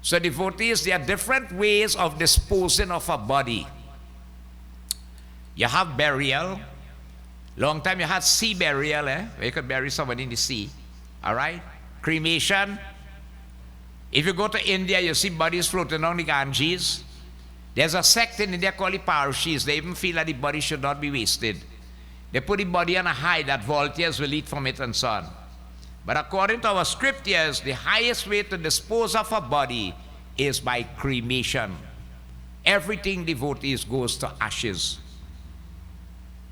Speaker 1: So devotees, there are different ways of disposing of a body. You have burial. Long time you had sea burial, where you could bury someone in the sea. All right? Cremation. If you go to India, you see bodies floating on the Ganges. There's a sect in India called the Parshis. They even feel that the body should not be wasted. They put the body on a hide that volunteers will eat from it and so on. But according to our scriptures, the highest way to dispose of a body is by cremation. Everything, devotees, goes to ashes.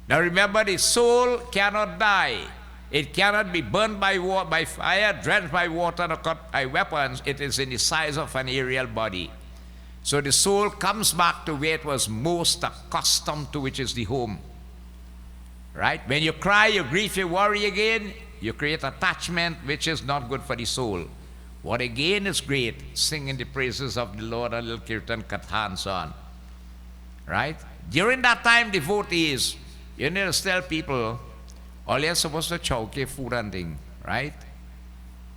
Speaker 1: Now remember, the soul cannot die. It cannot be burned by fire, drenched by water, or cut by weapons. It is in the size of an aerial body. So the soul comes back to where it was most accustomed to, which is the home. Right? When you cry, you grieve, you worry again, you create attachment, which is not good for the soul. What again is great, singing the praises of the Lord, a little kirtan, katha, and so on. Right? During that time, devotees, you need to tell people, all you're supposed to choke food and thing, right?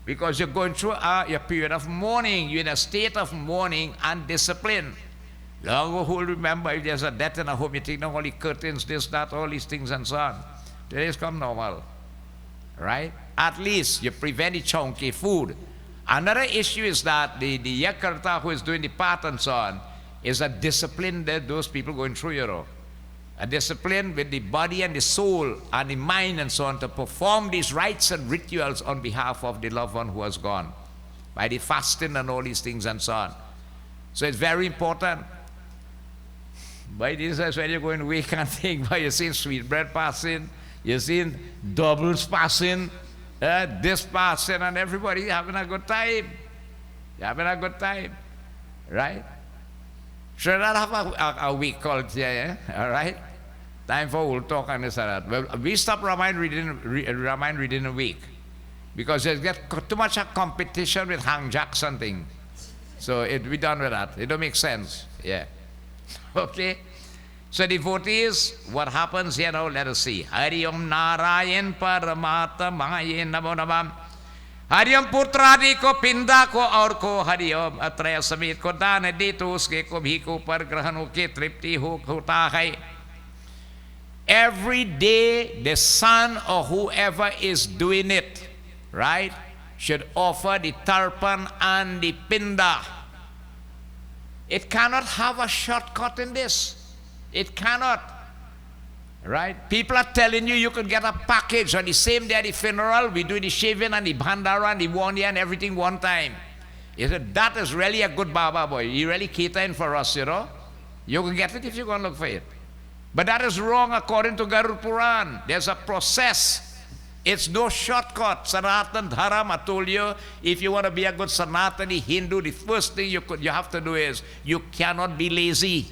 Speaker 1: Because you're going through your period of mourning. You're in a state of mourning and discipline. Long ago, who will remember if there's a death in a home, you take down all the curtains, this, that, all these things and so on. Today it's come normal, right? At least you prevent the chunky food. Another issue is that the Yakarta who is doing the path and so on is a discipline that those people going through, you know. A discipline with the body and the soul and the mind and so on to perform these rites and rituals on behalf of the loved one who has gone. By the fasting and all these things and so on. So it's very important. By this is when you're going away, can't think, you're seeing sweetbread passing, you're seeing doubles passing, this passing, and everybody having a good time. You're having a good time, right? Should not have a week called here, all right? Time for we'll talk on this and that. Well, we stop Ramayana reading a week because there's get too much a competition with hang jacks and thing. So we done with that. It don't make sense. Yeah. Okay. So devotees, what happens here now? Let us see. Hari Om Narayan Paramatamaye Namo Namam. Hari Om Putradi ko pinda ko aur ko Hari Om Atraya Samit ko daan dito uske ko bhi ko par grahan ke tripti hota hai. Every day, the son or whoever is doing it, right, should offer the tarpan and the pinda. It cannot have a shortcut in this. It cannot. Right? People are telling you you could get a package on the same day at the funeral. We do the shaving and the bhandara and the wanya and everything one time. You said, that is really a good Baba boy. You really catering for us, you know. You can get it if you go and look for it. But that is wrong according to Garuda Purana. There's a process. It's no shortcut. Sanatan Dharam, I told you, if you want to be a good Sanatani Hindu, the first thing you have to do is you cannot be lazy.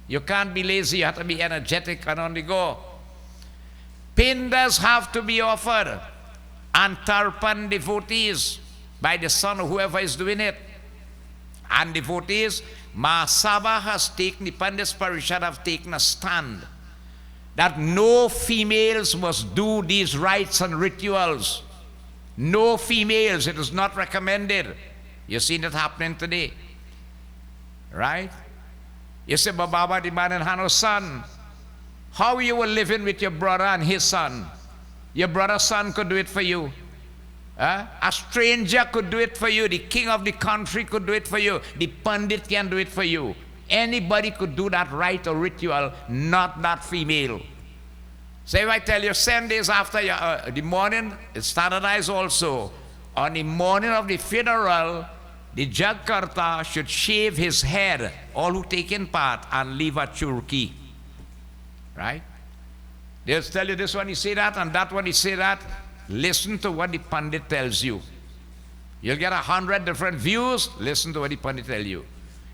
Speaker 1: You can't be lazy. You have to be energetic and on the go. Pindas have to be offered. And tarpan, devotees, by the son or whoever is doing it. And devotees, Mahasabha has taken, the Pandits Parishad have taken a stand that no females must do these rites and rituals. No females, it is not recommended. You've seen it happening today. Right? You say, Baba, the man and Hano's son, how you were living with your brother and his son? Your brother's son could do it for you. A stranger could do it for you. The king of the country could do it for you. The Pandit can do it for you. Anybody could do that rite or ritual, not that female. So if I tell you 7 days after the morning, it's standardized also. On the morning of the funeral, the Jagkarta should shave his head, all who take in part, and leave a churki. Right? They'll tell you this one, he say that, and that one, he say that. Listen to what the Pandit tells you. You'll get 100 different views. Listen to what the Pandit tells you.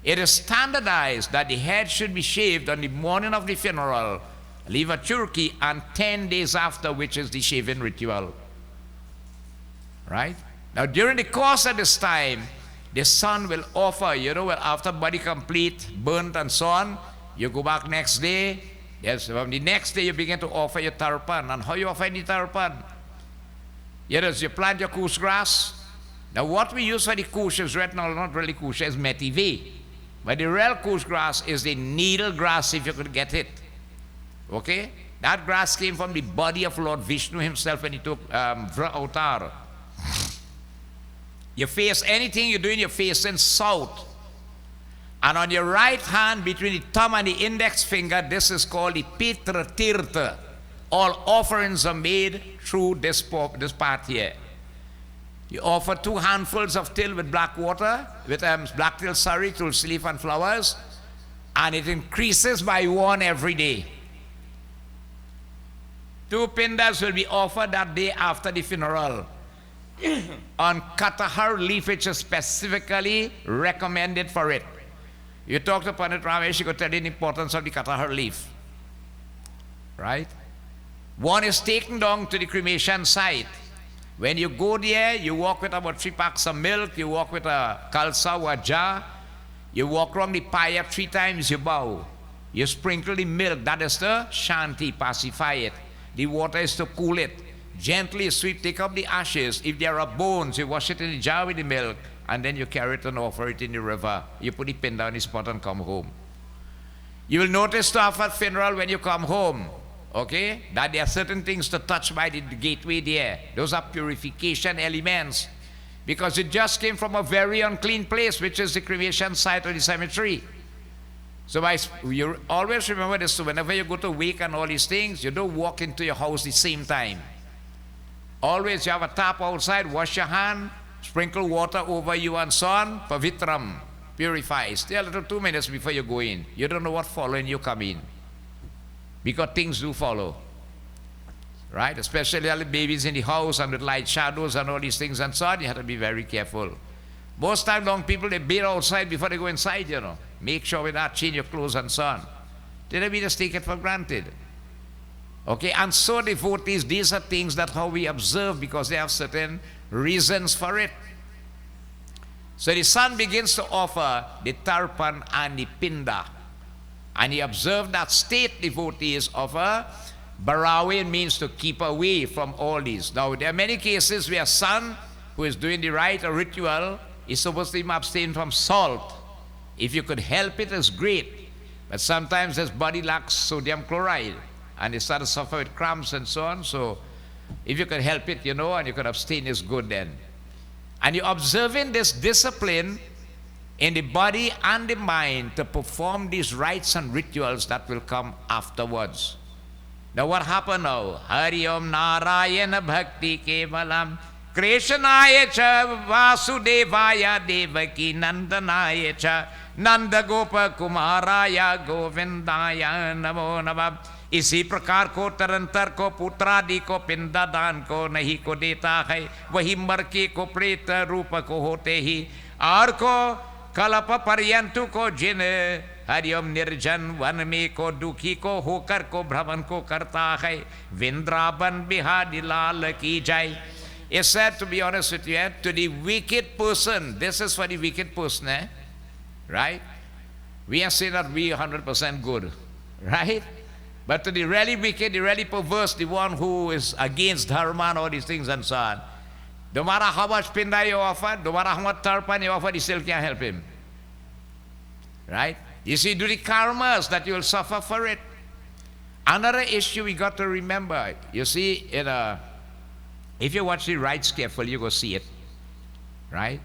Speaker 1: It is standardized that the head should be shaved on the morning of the funeral, leave a churki, and 10 days after, which is the shaving ritual. Right? Now, during the course of this time, the son will offer, you know, after body complete, burnt and so on, you go back next day. Yes, from the next day, you begin to offer your tarpan. And how you offer the tarpan? Yes, you plant your coos grass, Now what we use for the couche is retinol, not really couche, is métivé. But the real couche grass is the needle grass, if you could get it. Okay? That grass came from the body of Lord Vishnu himself when he took Vra Avatar. You face anything you do in your face in south. And on your right hand, between the thumb and the index finger, this is called the Pitra Tirtha. All offerings are made through this part here. You offer 2 handfuls of till with black water, with black till surrey, tulsi leaf and flowers, and it increases by 1 every day. 2 pindas will be offered that day after the funeral on katahar leaf, which is specifically recommended for it. You talk to Pundit Ramesh, he could tell you the importance of the katahar leaf. Right? 1 is taken down to the cremation site. When you go there, you walk with about 3 packs of milk, you walk with a kalsa or a jar, you walk around the pyre 3 times, you bow. You sprinkle the milk, that is to shanti, pacify it. The water is to cool it. Gently sweep, take up the ashes. If there are bones, you wash it in the jar with the milk, and then you carry it and offer it in the river. You put the pin down the spot and come home. You will notice after funeral when you come home, okay, that there are certain things to touch by the gateway there. Those are purification elements, because it just came from a very unclean place, which is the cremation site or the cemetery. So you always remember this, so whenever you go to wake and all these things, you don't walk into your house the same time. Always you have a tap outside, wash your hand, sprinkle water over you and so on, pavitram, purify. Stay a little 2 minutes before you go in. You don't know what follows when you come in, because things do follow. Right? Especially all the babies in the house and with light shadows and all these things and so on, you have to be very careful. Most time long people, they bathe outside before they go inside, you know. Make sure with that, change your clothes and so on. Didn't we just take it for granted? Okay, and so devotees, these are things that how we observe, because they have certain reasons for it. So the son begins to offer the tarpan and the pinda. And he observed that state devotees offer Barawe, means to keep away from all these. Now, there are many cases where a son who is doing the rite or ritual is supposed to abstain from salt. If you could help it, it's great. But sometimes his body lacks sodium chloride, and they start to suffer with cramps and so on. So if you could help it, you know, and you could abstain, is good then. And you're observing this discipline in the body and the mind to perform these rites and rituals that will come afterwards. Now what happened now? Hari Om Narayana Bhakti Kevalam Krishnaya Cha Vasudevaya Devaki Nandanaya Cha Nanda Gopa Kumaraya Govindaya Namo Namah. इसी प्रकार को तरंतर को पुत्रादि को पिंडदान को नहीं को देता है, वही मर के को प्रेत रूप को होते ही और को कल्प पर्यंतु को जिन हरिओम निर्जन वन में को दुखी को होकर को भ्रमण को करता है, वृंदावन बिहारी लाल की जाए. It's said, to be honest with you, to the wicked person, this is for the wicked person, right? We are saying that we are 100% good, right? But to the really wicked, the really perverse, the one who is against dharma and all these things and so on, no matter how much pinda you offer, no matter how much tarpan you offer, you still can't help him. Right? You see, do the karmas that you will suffer for it. Another issue we got to remember, you see, if you watch the rites carefully, you go see it. Right?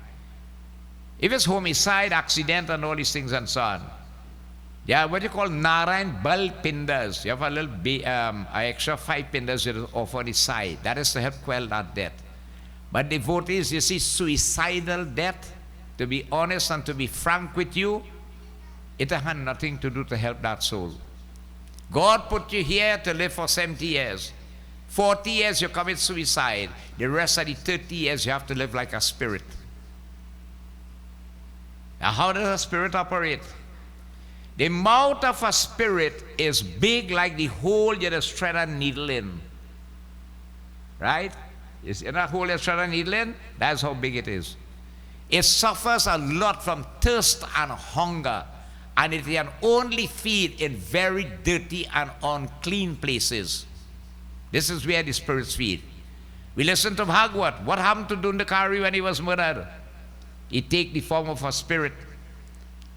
Speaker 1: If it's homicide, accident, and all these things and so on, yeah, what you call Narayan Bal Pindas. You have a little extra 5 pindas you offer on the side. That is to help quell that death. But devotees, you see, suicidal death, to be honest and to be frank with you, it had nothing to do to help that soul. God put you here to live for 70 years. 40 years you commit suicide. The rest of the 30 years you have to live like a spirit. Now how does a spirit operate? The mouth of a spirit is big like the hole you just thread a needle in. Right? You see that hole you thread a needle in? That's how big it is. It suffers a lot from thirst and hunger, and it can only feed in very dirty and unclean places. This is where the spirits feed. We listen to Bhagavad. What happened to Dundakari when he was murdered? He take the form of a spirit.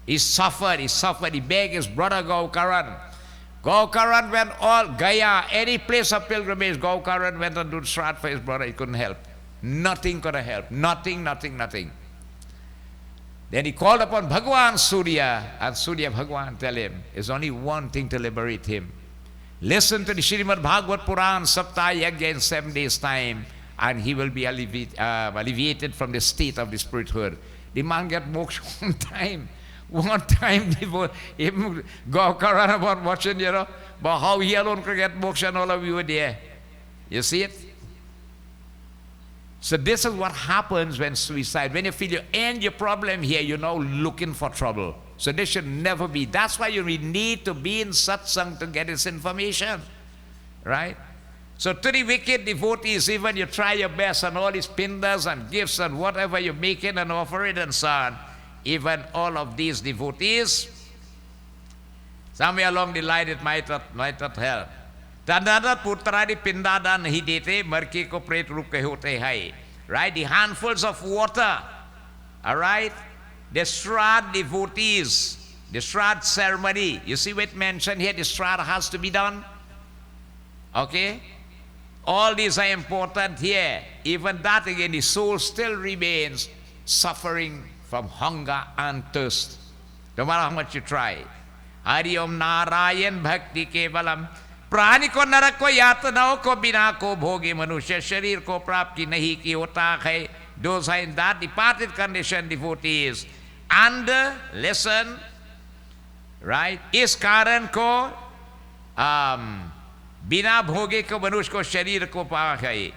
Speaker 1: He suffered, he begged his brother Gaukaran. Gaukaran went all, Gaya, any place of pilgrimage, Gaukaran went and did Shraddha for his brother. He couldn't help. Nothing could have helped. Nothing. Then he called upon Bhagwan Surya, and Surya Bhagwan tell him, there's only one thing to liberate him. Listen to the Srimad Bhagavad Purana Saptah Yajna in 7 days' time, and he will be alleviated from the state of the spirithood. The man got moksha one time. One time, him Gaukaran about watching, but how he alone could get moksha and all of you were there. You see it? So this is what happens when suicide. When you feel you end your problem here, you're now looking for trouble. So this should never be. That's why you need to be in satsang to get this information. Right? So to the wicked devotees, even you try your best and all these pindas and gifts and whatever you make it and offer it and so on, even all of these devotees, somewhere along the line it might not help. Tanadat putradi pindadan hidete marke ko pret rup ke hote hai. Right? The handfuls of water. Alright? The Shraddha devotees, the Shraddha ceremony. You see what mentioned here? The Shraddha has to be done. Okay? All these are important here. Even that again, the soul still remains suffering from hunger and thirst. No matter how much you try. Hari Om Narayan Bhakti Kevalam. प्राणी को नरक को यातनाओं को बिना को भोगे मनुष्य शरीर को प्राप्ति नहीं की होता है. Those are in that departed condition devotees. And listen, right? इस कारण को बिना भोगे को मनुष्य को शरीर को पा है.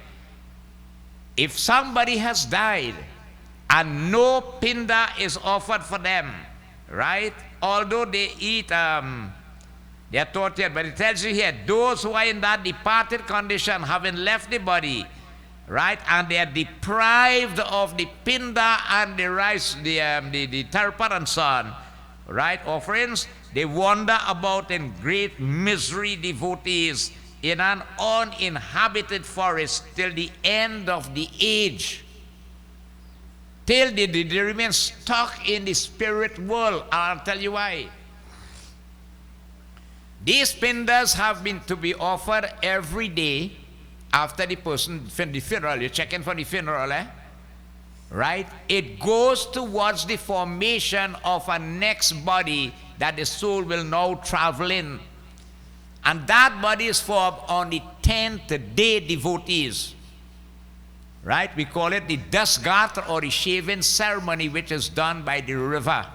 Speaker 1: If somebody has died and no pinda is offered for them, right? Although they eat they are tortured, but it tells you here, those who are in that departed condition, having left the body, right, and they are deprived of the pinda and the rice, the tarpan and so on, right, offerings, they wander about in great misery, devotees, in an uninhabited forest till the end of the age. Till they remain stuck in the spirit world. I'll tell you why. These pindas have been to be offered every day after the person, the funeral. You check in for the funeral, right? It goes towards the formation of a next body that the soul will now travel in. And that body is formed on the 10th day, devotees. Right? We call it the Dasgatra or the shaving ceremony, which is done by the river.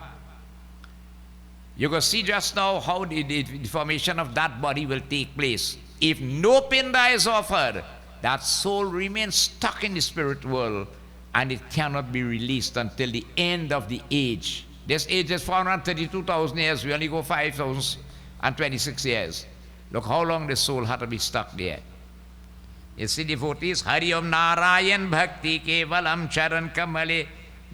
Speaker 1: You can see just now how the formation of that body will take place. If no pinda is offered, that soul remains stuck in the spirit world and it cannot be released until the end of the age. This age is 432,000 years. We only go 5,026 years. Look how long the soul had to be stuck there. You see, devotees, Hari Om Narayan Bhakti Kevalam Charan Kamale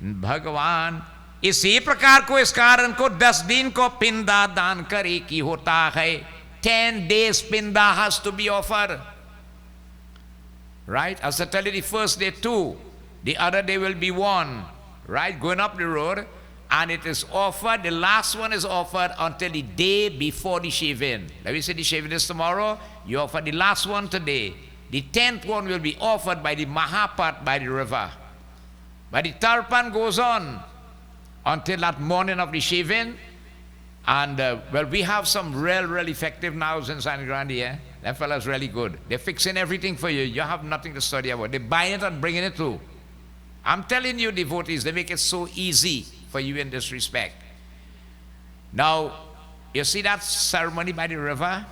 Speaker 1: Bhagavan. इसी प्रकार को इस कारण को 10 दिन को पिंदा दान करे की होता है. 10 days pinda has to be offered. Right? As I tell you, the first day 2, the other day will be 1. Right? Going up the road, and it is offered, the last one is offered until the day before the shaving. Let me say the shaving is tomorrow, you offer the last one today. The 10th one will be offered by the Mahapat, by the river. But the tarpan goes on until that morning of the shaving. And well, we have some real effective nows in Sant Nagar here. That fella's really good. They're fixing everything for you. You have nothing to study about. They're buying it and bringing it through. I'm telling you, devotees, they make it so easy for you in this respect. Now, you see that ceremony by the river?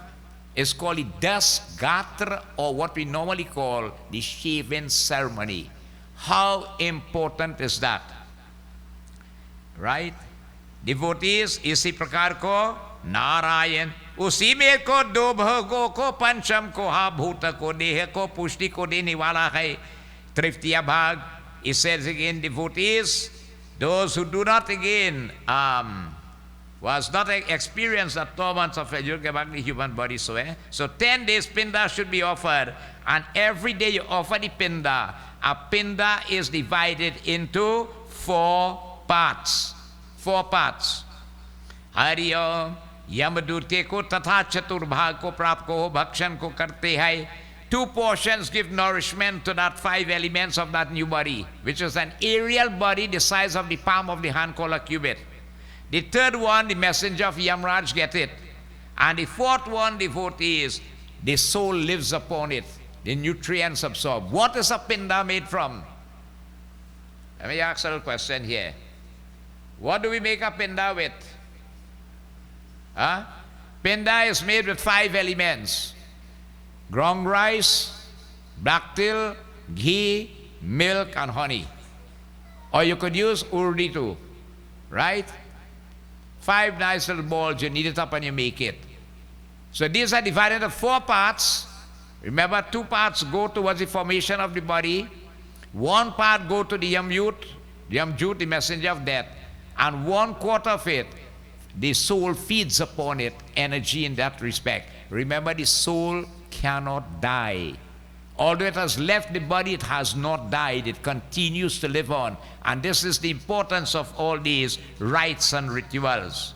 Speaker 1: It's called the Dasgatra, or what we normally call the shaving ceremony. How important is that? Right? Devotees, इसी प्रकार को नारायण उसी में को 2 भोगों को पंचम को हा भूत को देह को पुष्टि को देने वाला है. तृतीय भाग. It says again, devotees, those who do not again was not experienced the torments of a Yurgavagni human body. So 10 days pinda should be offered, and every day you offer the pinda. A pinda is divided into 4 parts. 4 parts. Hari Om, Yamadurte ko tatha chaturbhag ko prap ko bhakshan ko karte hai. 2 portions give nourishment to that 5 elements of that new body, which is an aerial body the size of the palm of the hand called a cubit. The 3rd one, the messenger of Yamraj get it. And the 4th one, devotees, the soul lives upon it. The nutrients absorb. What is a pinda made from? Let me ask a little question here. What do we make a pinda with? Huh? Pinda is made with 5 elements. Ground rice, black till, ghee, milk, and honey. Or you could use urdi too, right? 5 nice little balls, you knead it up and you make it. So these are divided into 4 parts. Remember, 2 parts go towards the formation of the body. 1 part go to the Yamjut, the messenger of death. And 1/4 of it, the soul feeds upon it, energy in that respect. Remember, the soul cannot die. Although it has left the body, it has not died. It continues to live on. And this is the importance of all these rites and rituals.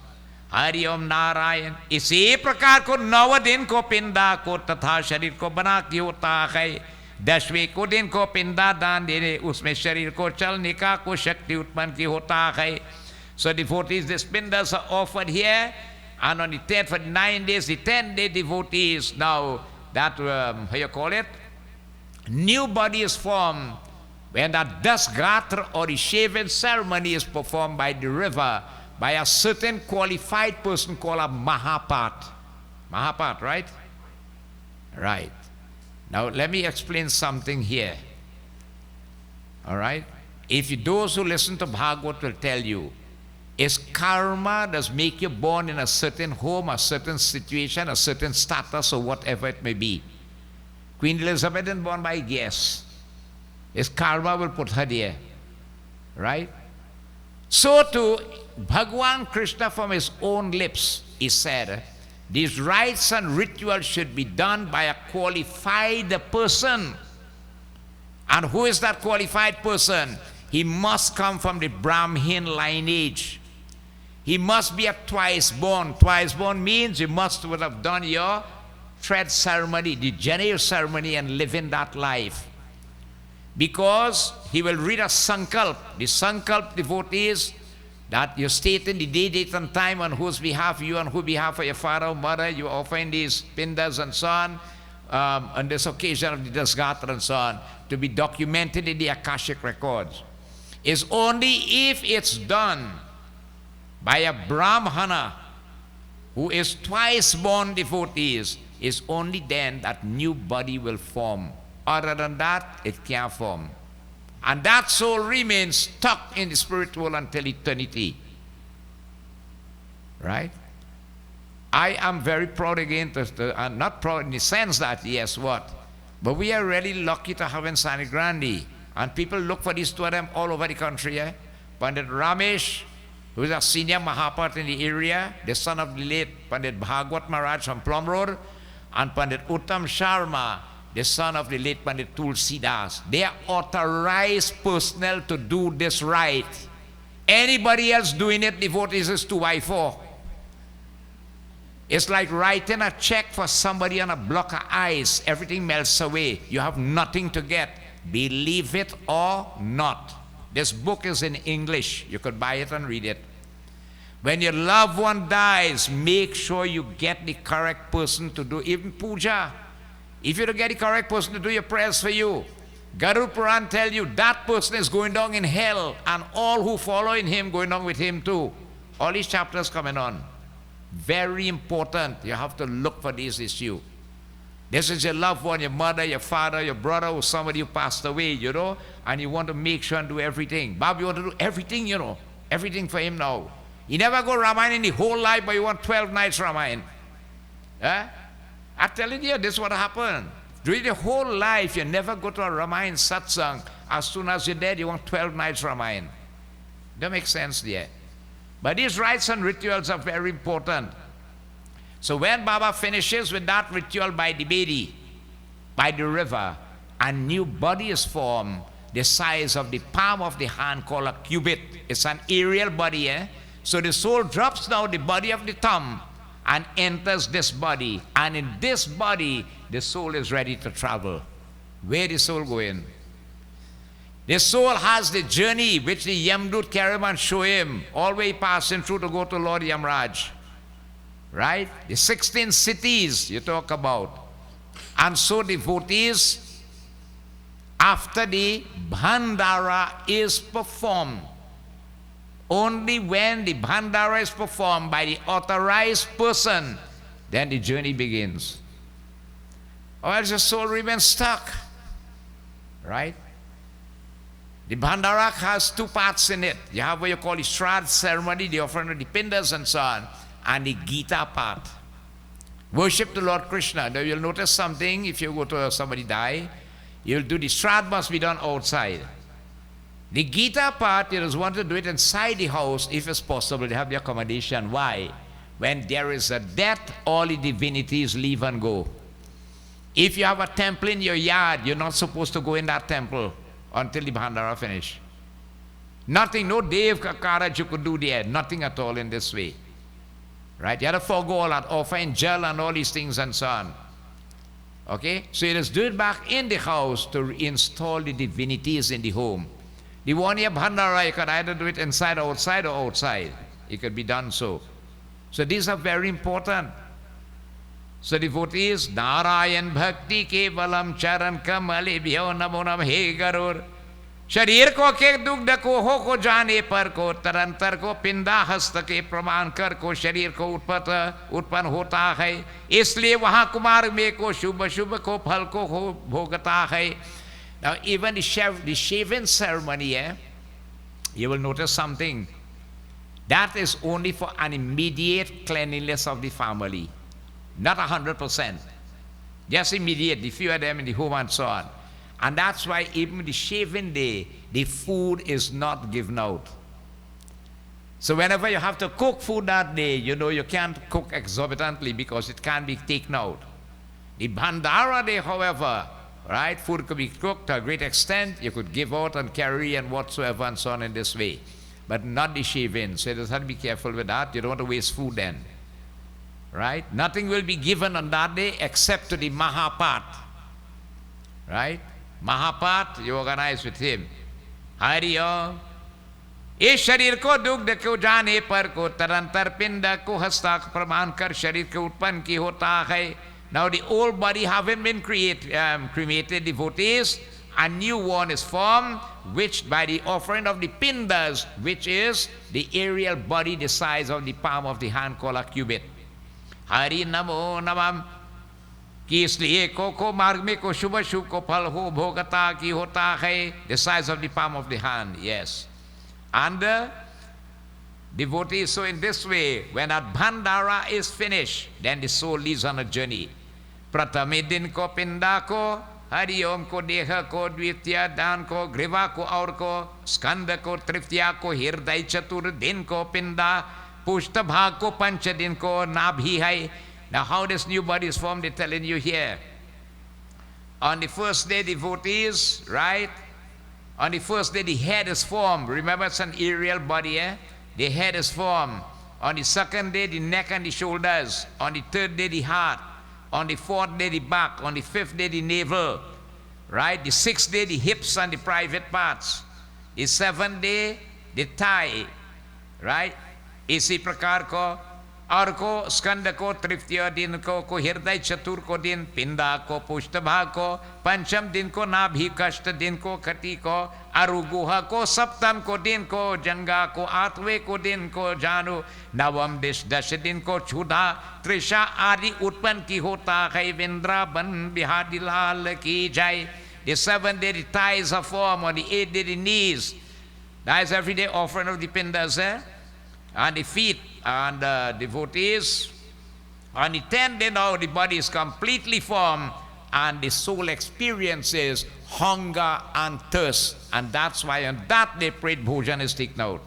Speaker 1: Hari Om Narayan. इसी प्रकार को 9 दिन को पिंडा को तथा शरीर को बना के होता है. 10वें को दिन को पिंडा दान देने उसमें शरीर को चलने का को शक्ति उत्पन्न की होता है. So devotees, these pindas are offered here, and on the 10th for 9 days, the 10-day devotees, now that, how you call it? New body is formed when that dasgatra or the shaving ceremony is performed by the river by a certain qualified person called a Mahapat. Mahapat, right? Right. Now let me explain something here. All right? If those who listen to Bhagavad will tell you, is karma does make you born in a certain home, a certain situation, a certain status, or whatever it may be. Queen Elizabeth isn't born by guess. His karma will put her there. Right? So too, Bhagwan Krishna from his own lips, he said, these rites and rituals should be done by a qualified person. And who is that qualified person? He must come from the Brahmin lineage. He must be a twice born. Twice born means you must would have done your thread ceremony, the Janeo ceremony, and live in that life. Because he will read a sankalp. The sankalp devotees that you state in the day, date, and time on whose behalf you, on whose behalf of your father or mother, you offering these pindas and so on this occasion of the Dasgatra and so on, to be documented in the Akashic records. Is only if it's done by a Brahmana who is twice born devotees, is only then that new body will form. Other than that, it can't form. And that soul remains stuck in the spiritual until eternity. Right? I am very proud again, I'm not proud in the sense that, yes, what? But we are really lucky to have in Sani Grandi. And people look for these 2 of them all over the country. Pandit Ramesh, who is a senior Mahapat in the area, the son of the late Pundit Bhownath Maraj from Plum Road, and Pandit Uttam Sharma, the son of the late Pandit Tulsidas. They are authorized personnel to do this right. Anybody else doing it, devotees, is 2x4. It's like writing a check for somebody on a block of ice. Everything melts away. You have nothing to get. Believe it or not. This book is in English. You could buy it and read it. When your loved one dies, make sure you get the correct person to do even puja. If you don't get the correct person to do your prayers for you, Garuda Purana tell you that person is going down in hell, and all who follow in him going down with him too. All these chapters coming on. Very important. You have to look for this issue. This is your loved one, your mother, your father, your brother, or somebody who passed away, you know, and you want to make sure and do everything. Bob, you want to do everything, you know, everything for him now. He never go Ramayana in the whole life, but you want 12 nights Ramayana. I'm telling you, this is what happened. During the whole life, you never go to a Ramayana Satsangh. As soon as you're dead, you want 12 nights Ramayana. Don't make sense there. But these rites and rituals are very important. So when Baba finishes with that ritual by the Bedi, by the river, a new body is formed, the size of the palm of the hand, called a cubit. It's an aerial body, eh? So the soul drops now the body of the thumb and enters this body. And in this body, the soul is ready to travel. Where the soul going? The soul has the journey which the Yamdut carry and show him, all the way passing through to go to Lord Yamraj. Right? The 16 cities you talk about. And so devotees, after the Bhandara is performed, only when the Bhandara is performed by the authorized person, then the journey begins. Or else the soul remains stuck. Right? The Bhandara has two parts in it. You have what you call the Shraddha ceremony, the offering of the Pindas and so on, and the Gita part. Worship the Lord Krishna. Now you'll notice something, if you go to somebody die, you'll do the Shraddha must be done outside. The Gita part, you just want to do it inside the house if it's possible. They have the accommodation. Why? When there is a death, all the divinities leave and go. If you have a temple in your yard, you're not supposed to go in that temple until the Bhandara finish. Nothing, no Dev Karaj you could do there, nothing at all in this way. Right? You have to forego all that, offer in gel and all these things and so on. Okay? So you just do it back in the house to install the divinities in the home. The 1 year Bhandara, you could either do it inside or outside or outside. It could be done so. So these are very important. So devotees, Narayan Bhakti Kevalam Charan Kamali Bhyo Namo Nam He Garur. शरीर को के दुग्ध को हो को जाने पर को तरंतर को पिंदा हस्त के प्रमाण कर को शरीर को उत्पन्न होता है, इसलिए वहाँ कुमार में को शुभ शुभ को फल को हो भोगता है. Now even the shaving ceremony, you will notice something. That is only for an immediate cleanliness of the family. Not 100%. Just immediate, the few of them in the home and so on. And that's why even the shaving day, the food is not given out. So whenever you have to cook food that day, you know you can't cook exorbitantly because it can't be taken out. The Bhandara day, however, right, food could be cooked to a great extent. You could give out and carry and whatsoever and so on in this way. But not the shaving. So you just have to be careful with that. You don't want to waste food then. Right? Nothing will be given on that day except to the Mahapat. Right? Mahapat, you organize with him. Hari Om. इस शरीर को दुग्ध को जाने पर को तरंतर पिंड को हस्ताक प्रमाण कर शरीर के उत्पन्न की होता है. Now the old body haven't been cremated, devotees. A new one is formed, which by the offering of the pindas, which is the aerial body the size of the palm of the hand called a cubit. Hari Namo Namam. कि इसलिए को मार्ग में को शुभ शुभ को फल हो भोगता की होता है, the size of the palm of the hand. Yes. And devotees, so in this way, when that Bhandara is finished, then the soul leaves on a journey. Pratame din ko pinda ko, Hari Om ko deha ko, Dvitiya dan ko, Griva ko aur ko, Skanda ko, Tritiya ko, Hirday chatur din ko pinda, Pushta bhag ko pancha din ko, Nabhi hai. Now how this new body is formed, they're telling you here. On the first day, devotees, right? On the first day, the head is formed. Remember, it's an aerial body, The head is formed. On the second day, the neck and the shoulders. On the third day, the heart. On the fourth day, the back. On the fifth day, the navel. Right? The sixth day, the hips and the private parts. The seventh day, the thigh. Right? इसी प्रकार को और को स्कंद को तृतीय दिन को हृदय चतुर को दिन पिंडा को पुष्टभाग को पंचम दिन को नाभि कष्ट दिन को कटी को अरुगुहा को सप्तम को दिन को जंगा को आठवें को दिन को जानू नवम दश दिन को क्षुधा त्रिषा आदि उत्पन्न की होता है वृंदावन बिहारी लाल की जाए. The 7th day the thighs are formed, on the 8th day the knees. That is every day offering of the pindas, and the feet and devotees. On the 10th day now the body is completely formed and the soul experiences hunger and thirst, and that's why on that day prayed bhojan is taken out.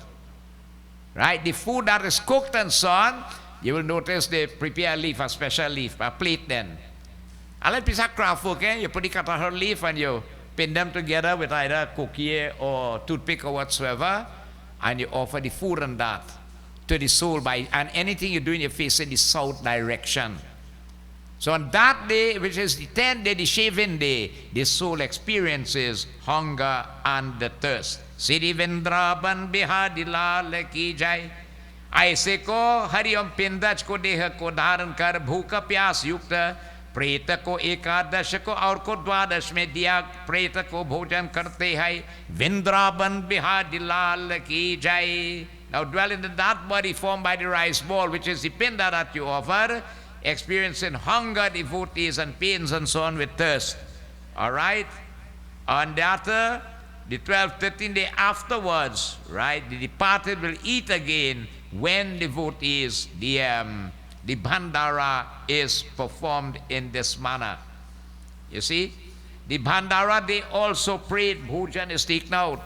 Speaker 1: Right? The food that is cooked and so on, you will notice they prepare a leaf, a special leaf, a plate then. And let piece of craft food, okay? You put the cutter leaf and you pin them together with either a cookie or toothpick or whatsoever, and you offer the food and that to the soul by, and anything you do in your face in the south direction. So on that day, which is the 10th day, the shaving day, the soul experiences hunger and the thirst. Siri Vendraban Bihadi Lal Ki Jai. ऐसे को हरिओम पिंडज को देह को धारण कर भूख प्यास युक्त प्रेत को एकादश को और को द्वादश में दिया प्रेत को भोजन करते हैं विंद्रावन बिहारी लाल की जय. Now dwell in that body formed by the rice ball, which is the pinda that you offer, experiencing hunger, devotees, and pains and so on with thirst. All right? On the other, the 12th, 13th day afterwards, right, the departed will eat again when devotees, the Bhandara is performed in this manner. You see? The Bhandara, they also prayed, Bhojan is taken out.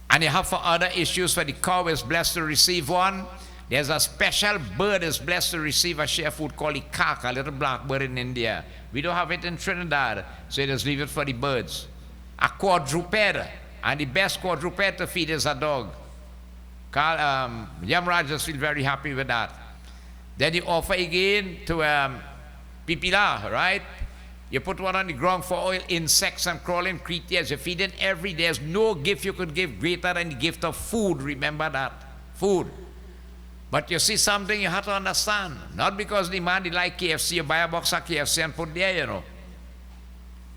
Speaker 1: And you have for other issues, for the cow is blessed to receive one. There's a special bird is blessed to receive a share food called the kaka, a little black bird in India. We don't have it in Trinidad, so just leave it for the birds. A quadruped, and the best quadruped to feed is a dog. Yamraj just feel very happy with that. Then you offer again to Pipila, right? You put one on the ground for oil, insects and crawling creatures. You feed it every day. There's no gift you could give greater than the gift of food. Remember that. Food. But you see something you have to understand. Not because the man like KFC, you buy a box of KFC and put there, you know.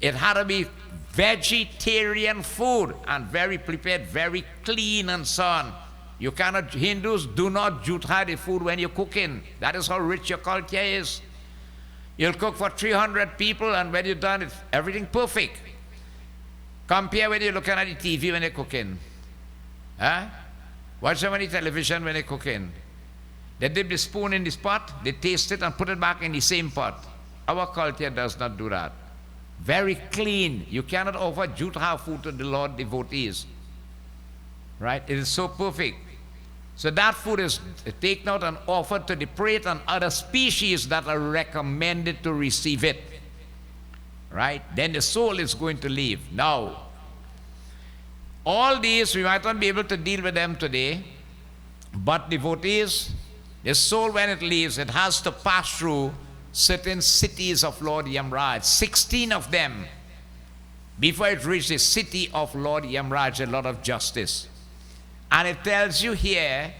Speaker 1: It had to be vegetarian food and very prepared, very clean and so on. You cannot, Hindus do not jutha the food when you're cooking. That is how rich your culture is. You'll cook for 300 people and when you're done, it's everything perfect. Compare when you're looking at the TV when you're cooking. Huh? Watch them on the television when they're cooking. They dip the spoon in this pot, they taste it and put it back in the same pot. Our culture does not do that. Very clean. You cannot offer jutha food to the Lord devotees. Right? It is so perfect. So that food is taken out and offered to the prate and other species that are recommended to receive it. Right? Then the soul is going to leave. Now, all these, we might not be able to deal with them today, but devotees, the soul when it leaves, it has to pass through certain cities of Lord Yamraj, 16 of them, before it reaches the city of Lord Yamraj, a lot of justice. And it tells you here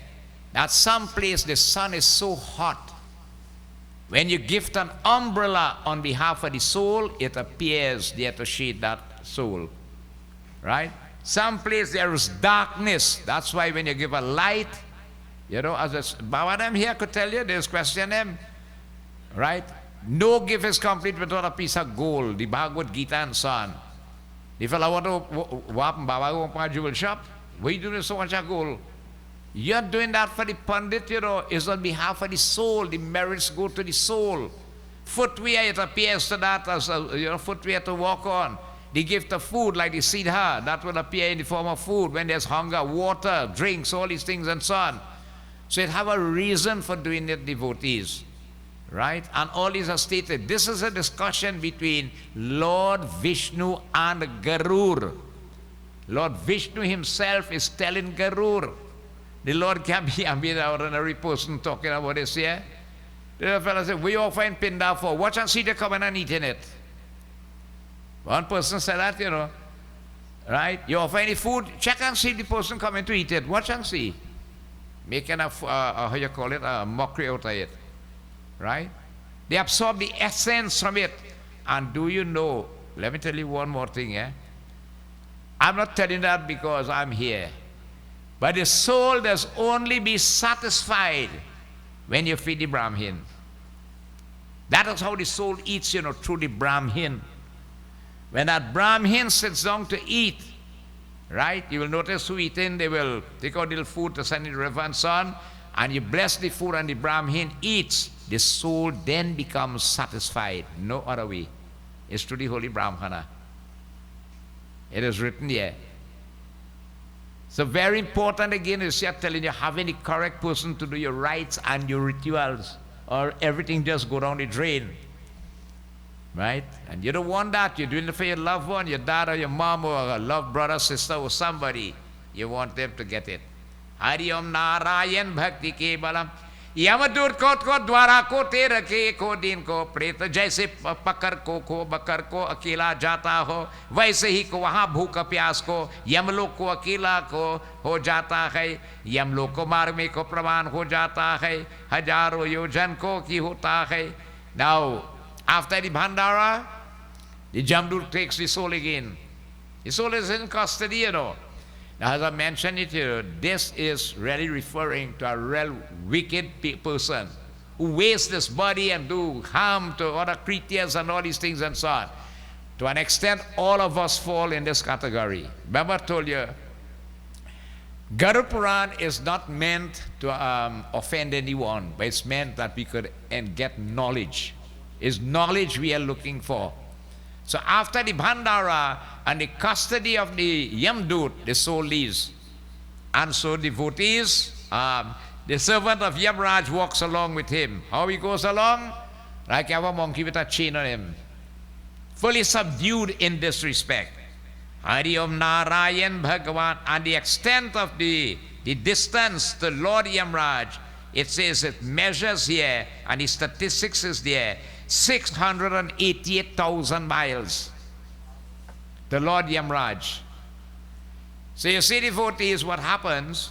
Speaker 1: that someplace the sun is so hot. When you gift an umbrella on behalf of the soul, it appears there to shade that soul. Right? Someplace there is darkness. That's why when you give a light, you know, as Bhavadam here could tell you, there's question him. Right? No gift is complete without a piece of gold. The Bhagavad Gita and so on. The fellow want to wap Baba jewel shop. Why are you doing so much of gold? You're doing that for the Pundit, you know, is on behalf of the soul. The merits go to the soul. Footwear, it appears to that as a footwear to walk on. The gift of food, like the siddha, that will appear in the form of food when there's hunger, water, drinks, all these things and so on. So it have a reason for doing it, devotees. Right? And all these are stated. This is a discussion between Lord Vishnu and Garur. Lord Vishnu himself is telling Garur. The Lord can't be an ordinary person talking about this here. The fellow said, we offer in Pinda for. Watch and see they come in and eat in it. One person said that, you know. Right? You offer any food, check and see the person coming to eat it. Watch and see. Making a, how you call it, a mockery out of it. Right? They absorb the essence from it. And do you know, let me tell you one more thing, eh? I'm not telling that because I'm here. But the soul does only be satisfied when you feed the Brahmin. That is how the soul eats, you know, through the Brahmin. When that Brahmin sits down to eat, right, you will notice who eating, they will take out little food to send in the river and so on, and you bless the food and the Brahmin eats, the soul then becomes satisfied. No other way. It's through the Holy Brahmana. It is written here. So very important again is here telling you, having the correct person to do your rites and your rituals, or everything just go down the drain. Right? And you don't want that. You're doing it for your loved one, your dad or your mom or a loved brother, sister or somebody. You want them to get it. Hari Om Narayan Bhakti Ke Balam. यमदूत को द्वारा को तेरे के को दिन को प्रेत जैसे पकड़ को बकर को अकेला जाता हो, वैसे ही को वहाँ भूख प्यास को यमलोक को अकेला को हो जाता है, यमलोक को मार्ग में को प्रमाण हो जाता है, हजारों योजन को की होता है. Now after the Bhandara, the Jamdut takes the soul again. The soul is in custody, you know. Now, as I mentioned it here, this is really referring to a real wicked person who wastes this body and do harm to other creatures and all these things and so on. To an extent, all of us fall in this category. Remember I told you, Garuda Purana is not meant to offend anyone, but it's meant that we could get knowledge. It's knowledge we are looking for. So after the Bhandara and the custody of the Yamdut, the soul leaves. And so devotees, the servant of Yamraj walks along with him. How he goes along? Like a monkey with a chain on him. Fully subdued in this respect. Hari Om Narayan Bhagavan. And the extent of the distance to Lord Yamraj, it says it measures here, and the statistics is there, 688,000 miles. The Lord Yamraj. So you see, devotees, what happens?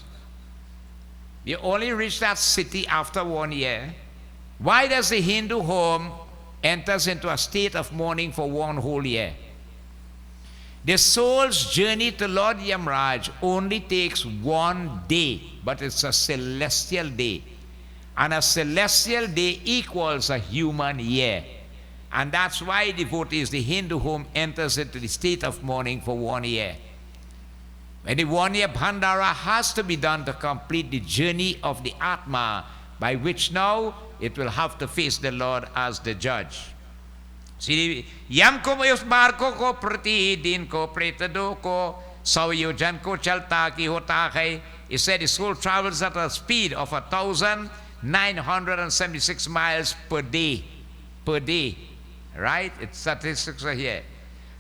Speaker 1: You only reach that city after 1 year. Why does the Hindu home enters into a state of mourning for 1 whole year? The soul's journey to Lord Yamraj only takes 1 day, but it's a celestial day. And a celestial day equals a human year. And that's why, devotees, the Hindu home enters into the state of mourning for 1 year. And the 1 year Bhandara has to be done to complete the journey of the Atma, by which now it will have to face the Lord as the judge. See, yam ko us barko ko prati din ko pretado ko sauyojan ko chalta ki hota hai. He said the soul travels at a speed of 1,976 miles per day. Per day. Right? Its statistics are here.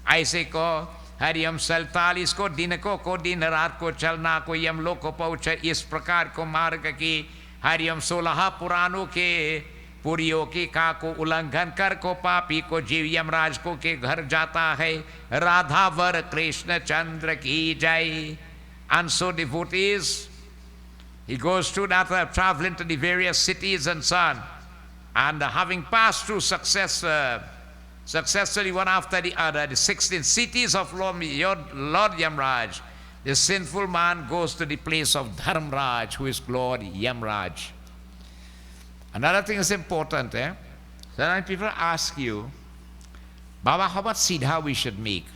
Speaker 1: ऐसे को हरियम 47 को दिन रात को चलना को यम लोक को पहुँचे इस प्रकार को मार्ग की हरियम 16 पुराणों के पुरियों की का को उल्लंघन कर को पापी को जीव यमराज को के घर जाता है राधा वर कृष्ण चंद्र की जय. And so devotees, he goes through that traveling to the various cities and so on, and having passed through successfully one after the other, the 16 cities of Lord Yamraj, the sinful man goes to the place of Dharmraj, who is Lord Yamraj. Another thing is important. Sometimes people ask you, Baba, how much siddha we should make?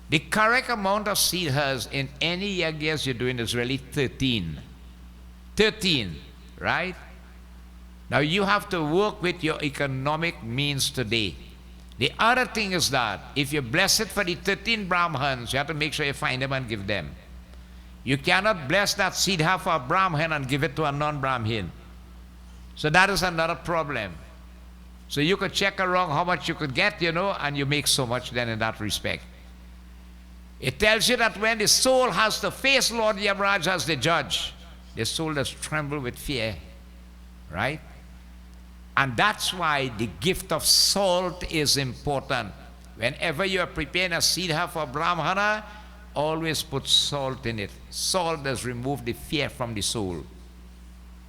Speaker 1: The correct amount of siddhas in any yajnas you're doing is really 13. 13, right? Now you have to work with your economic means today. The other thing is that if you're blessed for the 13 Brahmins, you have to make sure you find them and give them. You cannot bless that siddha for a Brahmin and give it to a non-Brahmin. So that is another problem. So you could check around how much you could get, and you make so much then in that respect. It tells you that when the soul has to face Lord Yamraj as the judge, the soul does tremble with fear, right? And that's why the gift of salt is important. Whenever you are preparing a siddha for Brahmana, always put salt in it. Salt does remove the fear from the soul.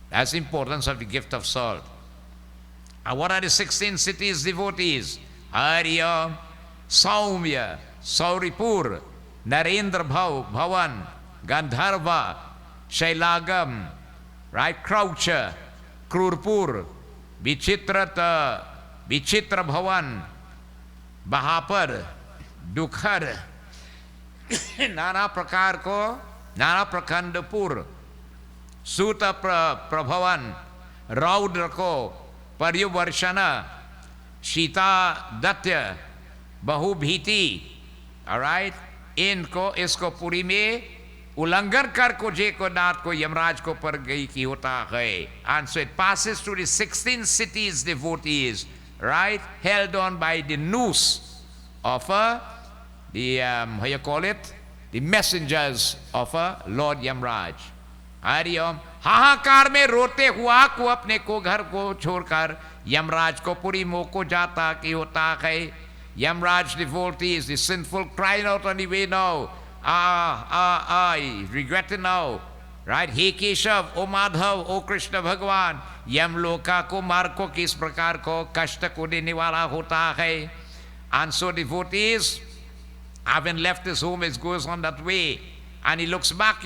Speaker 1: That's the importance of the gift of salt. And what are the 16 cities, devotees? Arya, Saumya, Sauripur, Narendra Bhavan, Gandharva, Shailagam, right? Croucher, Krurpur, Vichitra Bhavan, Bahapar, Dukhar, Nana Prakar ko, Nana Prakandapur, Suta Prabhavan, Raudra ko, Paryuvarshana, Shita Datya, Bahubhiti, all right? इनको इसको पुरी में उल्लंघन कर को जे को नाथ को यमराज को पर गई की होता है. And so it passes through the 16 cities, devotees, right, held on by the noose of the how you call it, the messengers of Lord Yamraj. Hariom. हाहाकार में रोते हुआ को अपने को घर को छोड़कर यमराज को पुरी मोह को जाता की होता है. Yamraj devotees, the sinful, crying out on the way now. I regret it now. Right? He Keshav, O Madhav, O Krishna Bhagwan. यमलोका को मार्ग को किस प्रकार को कष्ट को देने वाला होता है. And so devotees, having left his home, it goes on that way. And he looks back,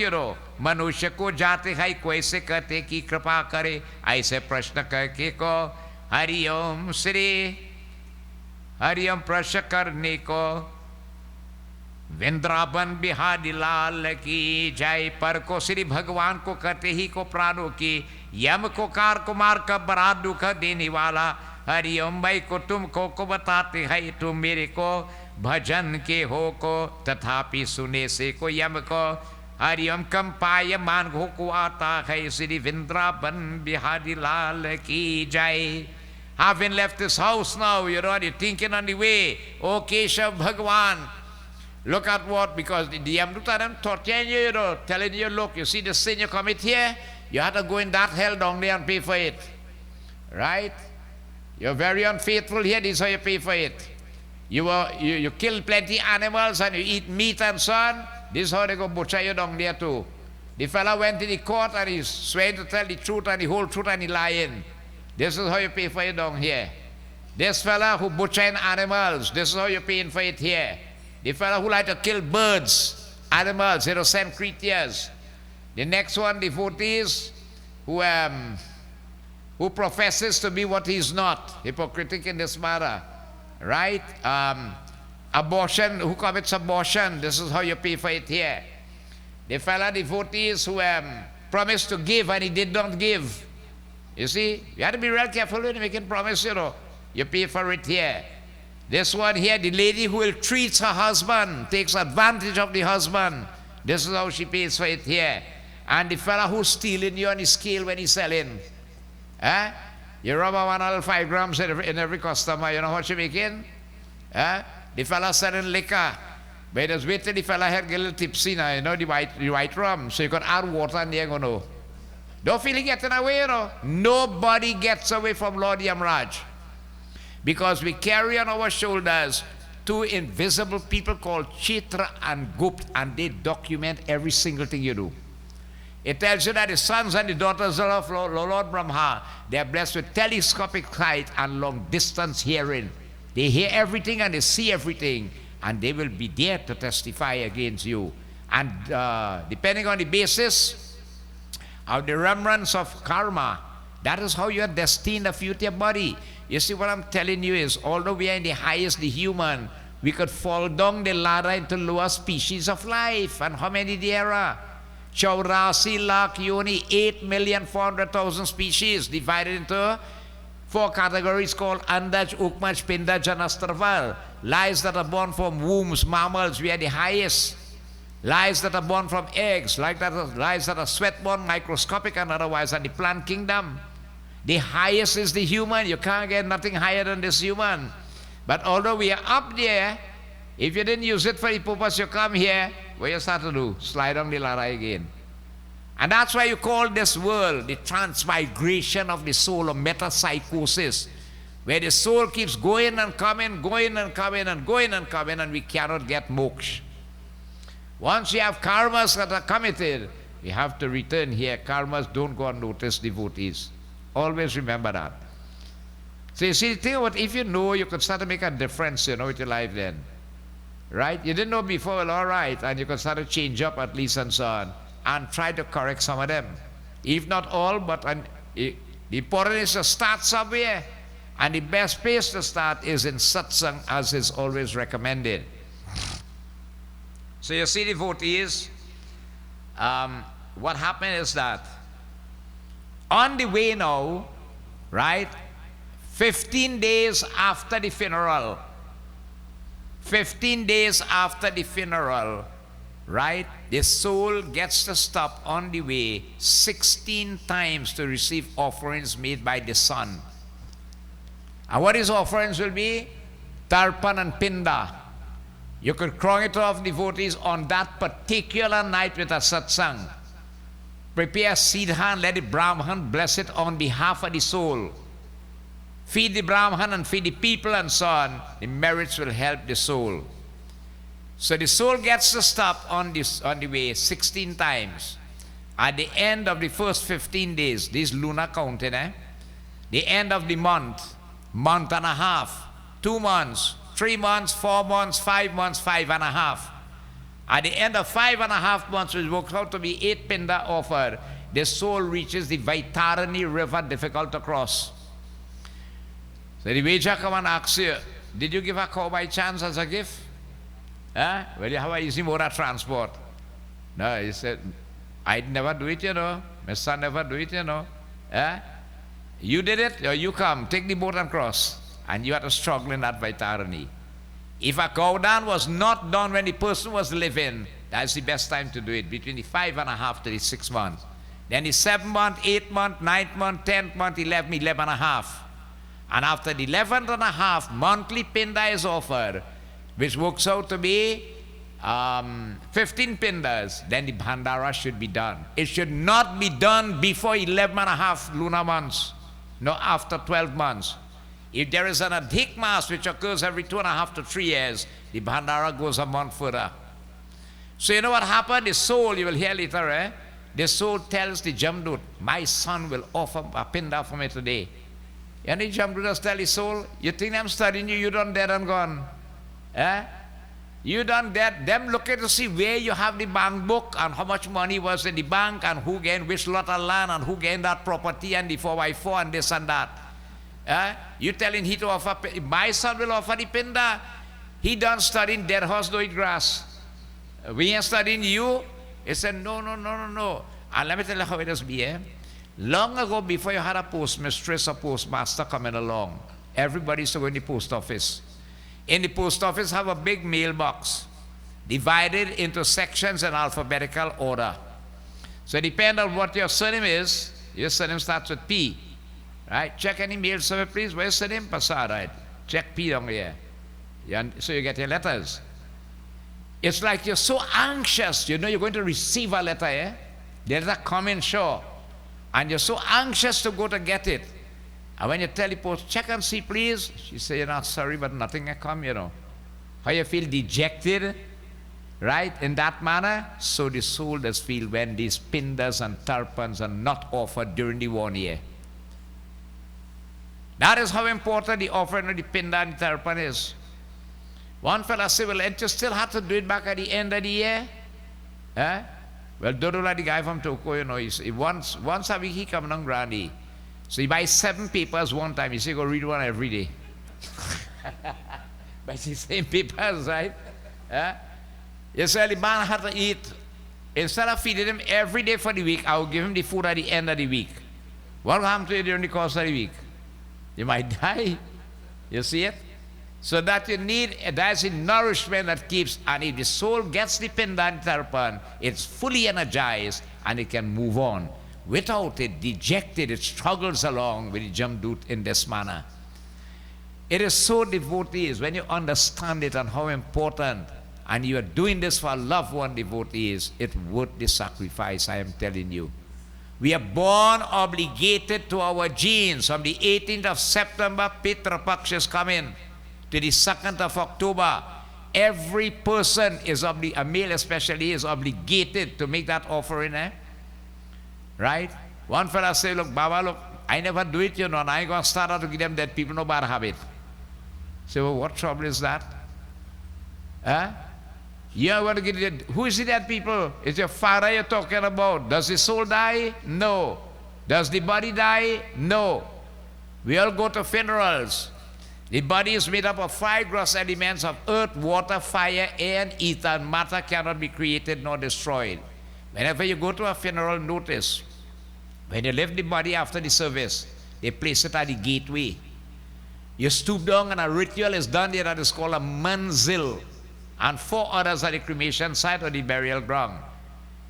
Speaker 1: मनुष्य को जाते हैं कैसे कहते कि कृपा करे, ऐसे प्रश्न करके को हरिओम श्री हरिओम प्रश्न करने को वृंदावन बिहारी लाल की जय. पर को श्री भगवान को कहते ही को प्राणों की यम को कार कुमार का बड़ा दुख देने वाला हरिओम भाई को तुमको को बताते हैं तुम मेरे को भजन के हो को तथापि सुने से को यम को हरिओम कम पाय मान को आता है श्री वृंदावन बिहारी लाल की जय. Having left this house now, you're already thinking on the way, oh Keshav Bhagwan, look at what, because the Yamdutaram torturing you, telling you, look, you see the sin you commit here, you have to go in that hell down there and pay for it. Right? You're very unfaithful here, this is how you pay for it. You kill plenty animals and you eat meat and so on, this is how they go butcher you down there too. The fellow went to the court and he's swearing to tell the truth and the whole truth and he lying. This is how you pay for it down here. This fella who butchering animals, this is how you're paying for it here. The fella who like to kill birds, animals, innocent creatures. The next one, devotees who professes to be what he's not, hypocritic in this matter, right? Abortion, who commits abortion, this is how you pay for it here. The fella devotees who promised to give and he did not give. You see, you have to be real careful when you make a promise, you pay for it here. This one here, the lady who will treat her husband, takes advantage of the husband. This is how she pays for it here. And the fella who's stealing you on his scale when he's selling. You rub 105 grams in every customer, you know what you're making? The fella selling liquor. But just wait till the fella had get a little tipsy now, the white rum. So you can add water and they're going to. Don't feel he getting away, Nobody gets away from Lord Yamraj. Because we carry on our shoulders two invisible people called Chitra and Gupt, and they document every single thing you do. It tells you that the sons and the daughters of Lord Brahma, they are blessed with telescopic sight and long distance hearing. They hear everything and they see everything, and they will be there to testify against you. And depending on the basis of the remnants of karma, that is how you are destined to future body. You see, what I'm telling you is, although we are in the highest, the human, we could fall down the ladder into lower species of life. And how many there are? Chaurasi lakh yoni, 8,400,000 species, divided into 4 categories called Andaj, Ukmaj, Pindaj, and Astraval. Lives that are born from wombs, mammals, we are the highest. Lives that are born from eggs, lives that are sweat-born, microscopic and otherwise, and the plant kingdom. The highest is the human. You can't get nothing higher than this human. But although we are up there, if you didn't use it for the purpose, you come here, what you start to do? Slide on the ladder again. And that's why you call this world the transmigration of the soul, or metapsychosis, where the soul keeps going and coming, going and coming and going and coming, and we cannot get moksha. Once you have karmas that are committed, we have to return here. Karmas don't go unnoticed, devotees. Always remember that. So you see, think about, if you know, you could start to make a difference, with your life then. Right? You didn't know before, well, all right, and you could start to change up at least and so on, and try to correct some of them. If not all, but the important is to start somewhere, and the best place to start is in satsang, as is always recommended. So you see, devotees, what happened is that on the way now, right, 15 days after the funeral, right? The soul gets to stop on the way 16 times to receive offerings made by the sun. And what his offerings will be? Tarpan and Pinda. You could crown it off devotees on that particular night with a satsang. Prepare seedhan, let the Brahman bless it on behalf of the soul. Feed the Brahman and feed the people and so on. The merits will help the soul. So the soul gets to stop on the way 16 times. At the end of the first 15 days, this lunar counting, the end of the month, month and a half, 2 months, 3 months, 4 months, 5 months, 5.5. At the end of 5.5 months, which works out to be 8 pinda offered, the soul reaches the Vaitarani river difficult to cross. So the Veja come and asks you, did you give a cow by chance as a gift? Well, you have an easy mode of transport. No, he said, I'd never do it, you know. My son never do it, you know. You did it, or you come, take the boat and cross. And you had to struggle in that Vaitarani. If a cow down was not done when the person was living, that's the best time to do it, between the 5.5 to the 6 months. Then the 7th month, 8th month, 9th month, 10th month, 11.5. And after the 11.5, monthly pinda is offered, which works out to be 15 pindas. Then the bhandara should be done. It should not be done before 11.5 lunar months, no, after 12 months. If there is an Adhik Mass which occurs every 2.5 to 3 years, the bhandara goes a month further. So you know what happened? The soul, you will hear later, the soul tells the Jamdut, my son will offer a pinda for me today. And the Jamdut does tell the soul, you think I'm studying you, you done dead and gone. You done dead, them looking to see where you have the bank book and how much money was in the bank and who gained which lot of land and who gained that property and the 4x4 and this and that. You telling he to offer, my son will offer the pinda. He done studying dead horse don't eat grass. We ain't studying you. He said, no. And let me tell you how it has been. Long ago, before you had a postmistress or postmaster coming along, everybody used to go in the post office. In the post office, have a big mailbox divided into sections in alphabetical order. So depending on what your surname is, your surname starts with P. Right? Check any mail server, please. Where's the name? Pasa, right? Check P down here. So you get your letters. It's like you're so anxious. You know you're going to receive a letter, The letter coming, sure. And you're so anxious to go to get it. And when you tell the post, check and see, please. She say, you're not sorry, but nothing can come, you know. How you feel dejected, right? In that manner, so the soul does feel when these pindas and tarpans are not offered during the 1 year. That is how important the offering of the pinda and the tarpan is. One fellow said, well, ain't you still have to do it back at the end of the year? Well, Dodula, the guy from Toko, you know, he once a week he comes on Grandi. So he buys 7 papers one time. He says, go read one every day. But it's the same papers, right? You say, the man had to eat. Instead of feeding him every day for the week, I will give him the food at the end of the week. What will happen to you during the course of the week? You might die. You see it? So that you need, that's the nourishment that keeps, and if the soul gets the pinda and tarpan, it's fully energized and it can move on. Without it, dejected, it struggles along with the Jamdut in this manner. It is so devotees, when you understand it and how important, and you are doing this for a loved one devotees, it's worth the sacrifice, I am telling you. We are born obligated to our genes. From the 18th of September, Pitra Paksha is coming. To the 2nd of October, every person is, a male especially, is obligated to make that offering, right? One fellow say, look, Baba, look, I never do it, you know, and I ain't going to start out to give them dead people no bad habit. Say, well, what trouble is that? You are going to get it. Who is the dead people? Is your father you're talking about? Does the soul die? No. Does the body die? No. We all go to funerals. The body is made up of 5 gross elements of earth, water, fire, air, and ether, and matter cannot be created nor destroyed. Whenever you go to a funeral, notice, when you leave the body after the service, they place it at the gateway. You stoop down and a ritual is done there that is called a manzil. and 4 others at the cremation site or the burial ground.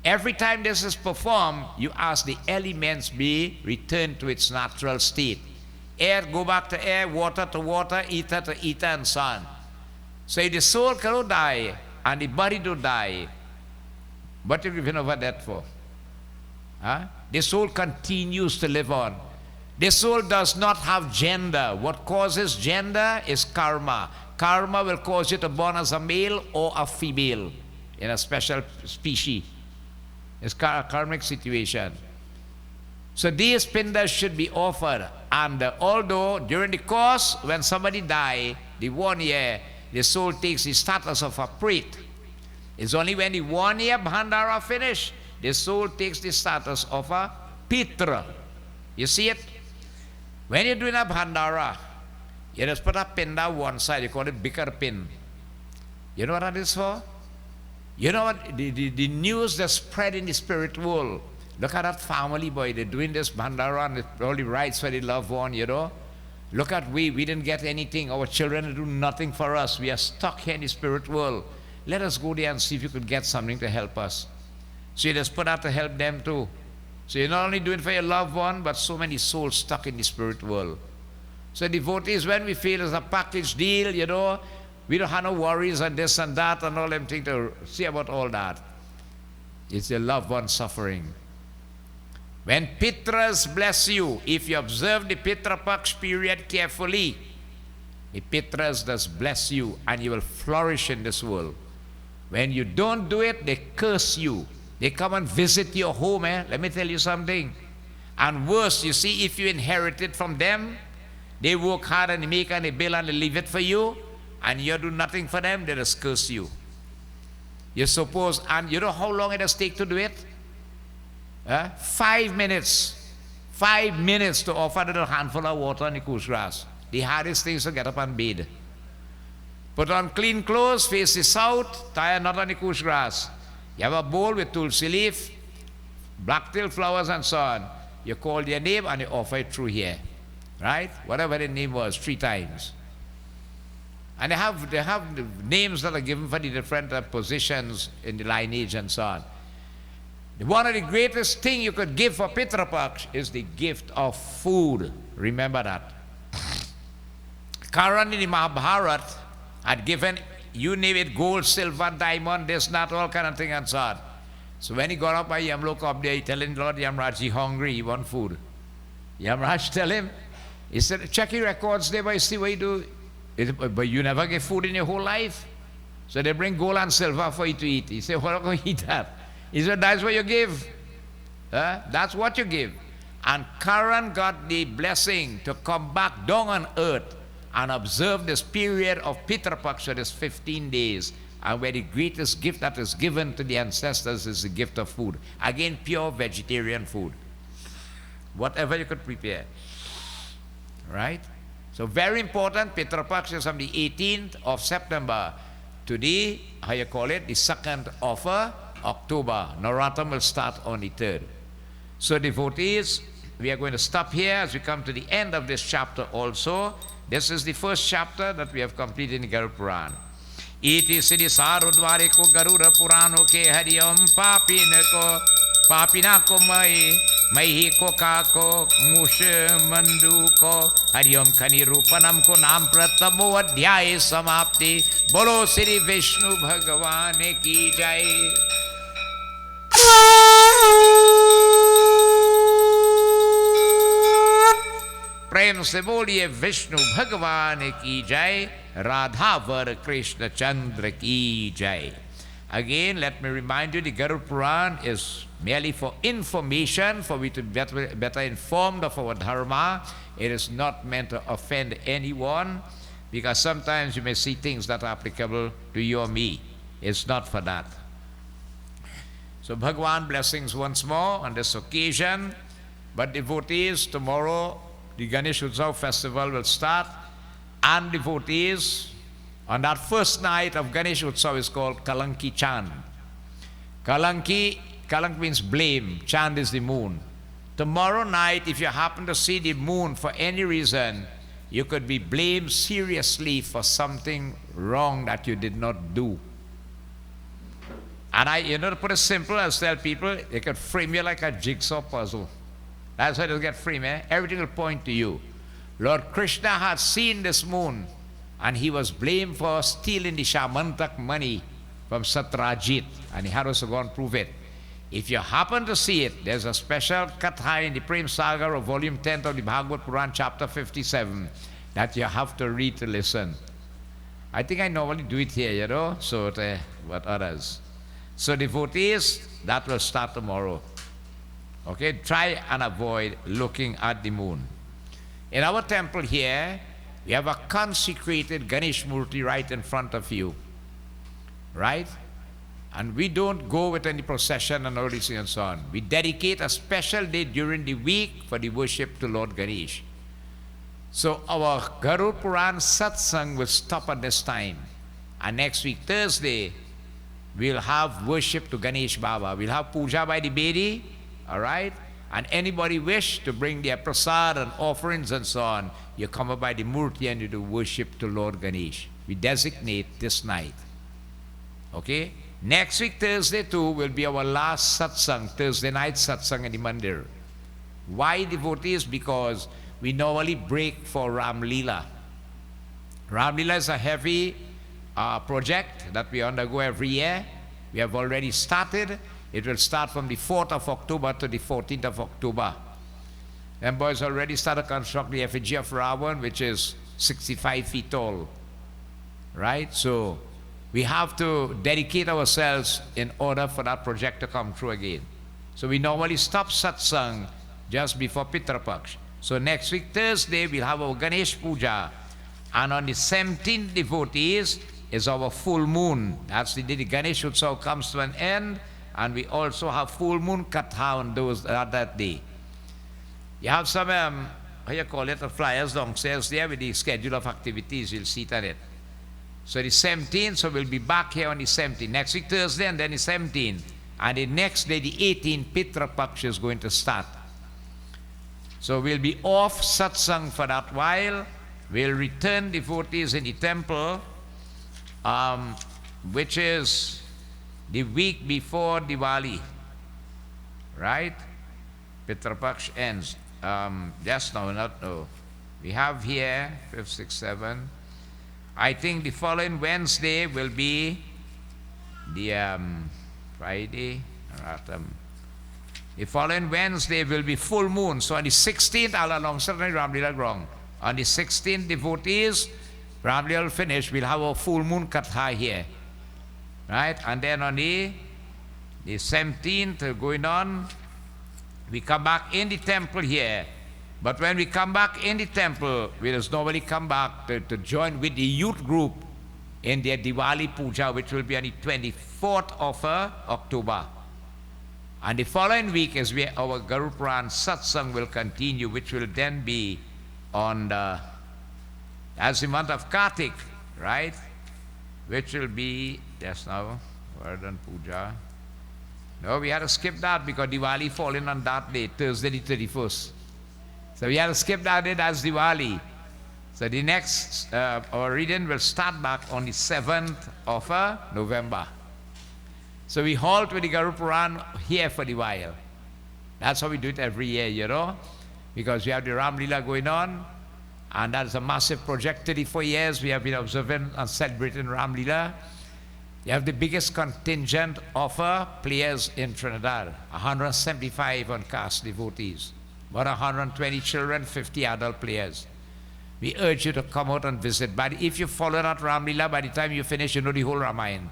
Speaker 1: Every time this is performed, you ask the elements be returned to its natural state. Air go back to air, water to water, ether to ether, and so on. So if the soul cannot die and the body do die, what are you giving over that for? Huh? The soul continues to live on. The soul does not have gender. What causes gender is karma. Karma will cause you to born as a male or a female in a special species. It's a karmic situation. So these pindas should be offered. And although during the course, when somebody dies, the 1 year, the soul takes the status of a prit. It's only when the 1 year bhandara finish, the soul takes the status of a pitra. You see it? When you're doing a bhandara, you just put a pinda one side, you call it bikar pin. You know what that is for? You know what? The news that's spread in the spirit world. Look at that family, boy. They're doing this bhandara and all the rights for the loved one, you know. Look at we didn't get anything. Our children do nothing for us. We are stuck here in the spirit world. Let us go there and see if you could get something to help us. So you just put out to help them too. So you're not only doing for your loved one, but so many souls stuck in the spirit world. So devotees, when we feel it's a package deal, you know, we don't have no worries and this and that and all them things to see about all that. It's your loved one suffering. When Pitras bless you, if you observe the Pitra Paksh period carefully, the Pitras does bless you and you will flourish in this world. When you don't do it, they curse you. They come and visit your home. Let me tell you something. And worse, you see, if you inherit it from them, they work hard and they make and they bill and they leave it for you, and you do nothing for them, they just curse you. You suppose, and you know how long it does take to do it? 5 minutes. 5 minutes to offer a little handful of water on the cool grass. The hardest thing is to get up and bathe. Put on clean clothes, face the south, tie a knot on the cool grass. You have a bowl with tulsi leaf, blacktail flowers and so on. You call their name and you offer it through here. Right? Whatever the name was, 3 times. And they have names that are given for the different positions in the lineage and so on. One of the greatest things you could give for Pitra Paksh is the gift of food. Remember that. Karan in the Mahabharata had given, you name it, gold, silver, diamond, this, that, all kind of thing and so on. So when he got up by Yamlok up there, he telling Lord Yamraj, he hungry, he want food. Yamraj tell him, he said, check your records there, but see what you do. But you never get food in your whole life. So they bring gold and silver for you to eat. He said, well, I'm going to eat that. He said, that's what you give. That's what you give. And Karan got the blessing to come back down on earth and observe this period of Pitra Paksha, this 15 days, and where the greatest gift that is given to the ancestors is the gift of food. Again, pure vegetarian food. Whatever you could prepare. Right? So very important, Pitra Paksha is on the 18th of September to the, how you call it, the 2nd of October. Naratam will start on the 3rd. So devotees, we are going to stop here as we come to the end of this chapter also. This is the first chapter that we have completed in the Garuda Purana. Iti siddhi sarudwari ko Garuda Purano ke hariyam papina ko mai ko kako mushe mandu ko hariyam khani rupanam ko nam pratamo adhyay samapti. Bolo Sri Vishnu Bhagavan ki jai. प्रेम से बोलिए विष्णु भगवान की जय, राधावर कृष्ण चंद्र की जय. Again, let me remind you, the Garuda Purana is merely for information, for we to be better informed of our dharma. It is not meant to offend anyone, because sometimes you may see things that are applicable to you or me. It's not for that. So Bhagwan blessings once more on this occasion. But devotees, tomorrow the Ganesh Utsav festival will start, and devotees, on that first night of Ganesh Utsav is called Kalanki Chand. Kalanki means blame, Chand is the moon. Tomorrow night, if you happen to see the moon for any reason, you could be blamed seriously for something wrong that you did not do. And to put it simple, I tell people, they can frame you like a jigsaw puzzle. That's how they'll get framed, eh? Everything will point to you. Lord Krishna had seen this moon, and he was blamed for stealing the Shamantak money from Satrajit, and he had us to go and prove it. If you happen to see it, there's a special katha in the Prem Saga of volume 10 of the Bhagavad Puran, chapter 57, that you have to read to listen. I think I normally do it here, so what others. So devotees, that will start tomorrow. Okay, try and avoid looking at the moon. In our temple here, we have a consecrated Ganesh Murti right in front of you. Right? And we don't go with any procession and all this and so on. We dedicate a special day during the week for the worship to Lord Ganesh. So our Garuda Purana Satsangh will stop at this time. And next week, Thursday, we'll have worship to Ganesh Baba. We'll have puja by the Bedi, all right? And anybody wish to bring their prasad and offerings and so on, you come up by the Murti and you do worship to Lord Ganesh. We designate this night. Okay? Next week, Thursday too, will be our last satsang, Thursday night satsang in the mandir. Why devotees? Because we normally break for Ram Leela. Ram Leela is a heavy project that we undergo every year. We have already started. It will start from the 4th of October to the 14th of October. And boys already started constructing the effigy of Ravan, which is 65 feet tall. Right? So we have to dedicate ourselves in order for that project to come true again. So we normally stop satsang just before Pitra Paksh. So next week, Thursday, we'll have our Ganesh Puja. And on the 17th, devotees, is our full moon. That's the day the Ganesh Utsav comes to an end. And we also have full moon katha on that day. You have some, how you call it, flyers downstairs there with the schedule of activities. You'll see it on it. So the 17th, so we'll be back here on the 17th. Next week, Thursday, and then the 17th. And the next day, the 18th, Pitra Paksha is going to start. So we'll be off satsang for that while. We'll return devotees in the temple, which is the week before Diwali. Right? Pitra Paksha ends. Just now, not no. We have here 5, 6, 7. I think the following Wednesday will be the Friday. The following Wednesday will be full moon. So on the 16th, I'll announce certainly Ramlila wrong. On the 16th, devotees, Ramlila will finish. We'll have a full moon katha here. Right? And then on the 17th, going on, we come back in the temple here. But when we come back in the temple, we just normally come back to join with the youth group in their Diwali Puja, which will be on the 24th of October. And the following week is where our Garuda Purana Satsangh will continue, which will then be on as the month of Kartik, right? Which will be, just now, Vardhan Puja. No, we had to skip that because Diwali falling on that day, Thursday the 31st. So we had to skip that day, that's Diwali. So the next, our reading will start back on the 7th of November. So we halt with the Garuda Purana here for the while. That's how we do it every year, because we have the Ram Leela going on, and that's a massive project. 34 years we have been observing and celebrating Ram Leela. You have the biggest contingent of players in Trinidad, 175 on caste devotees, about 120 children, 50 adult players. We urge you to come out and visit. But if you follow that Ram Leela, by the time you finish, you know the whole Ramayana.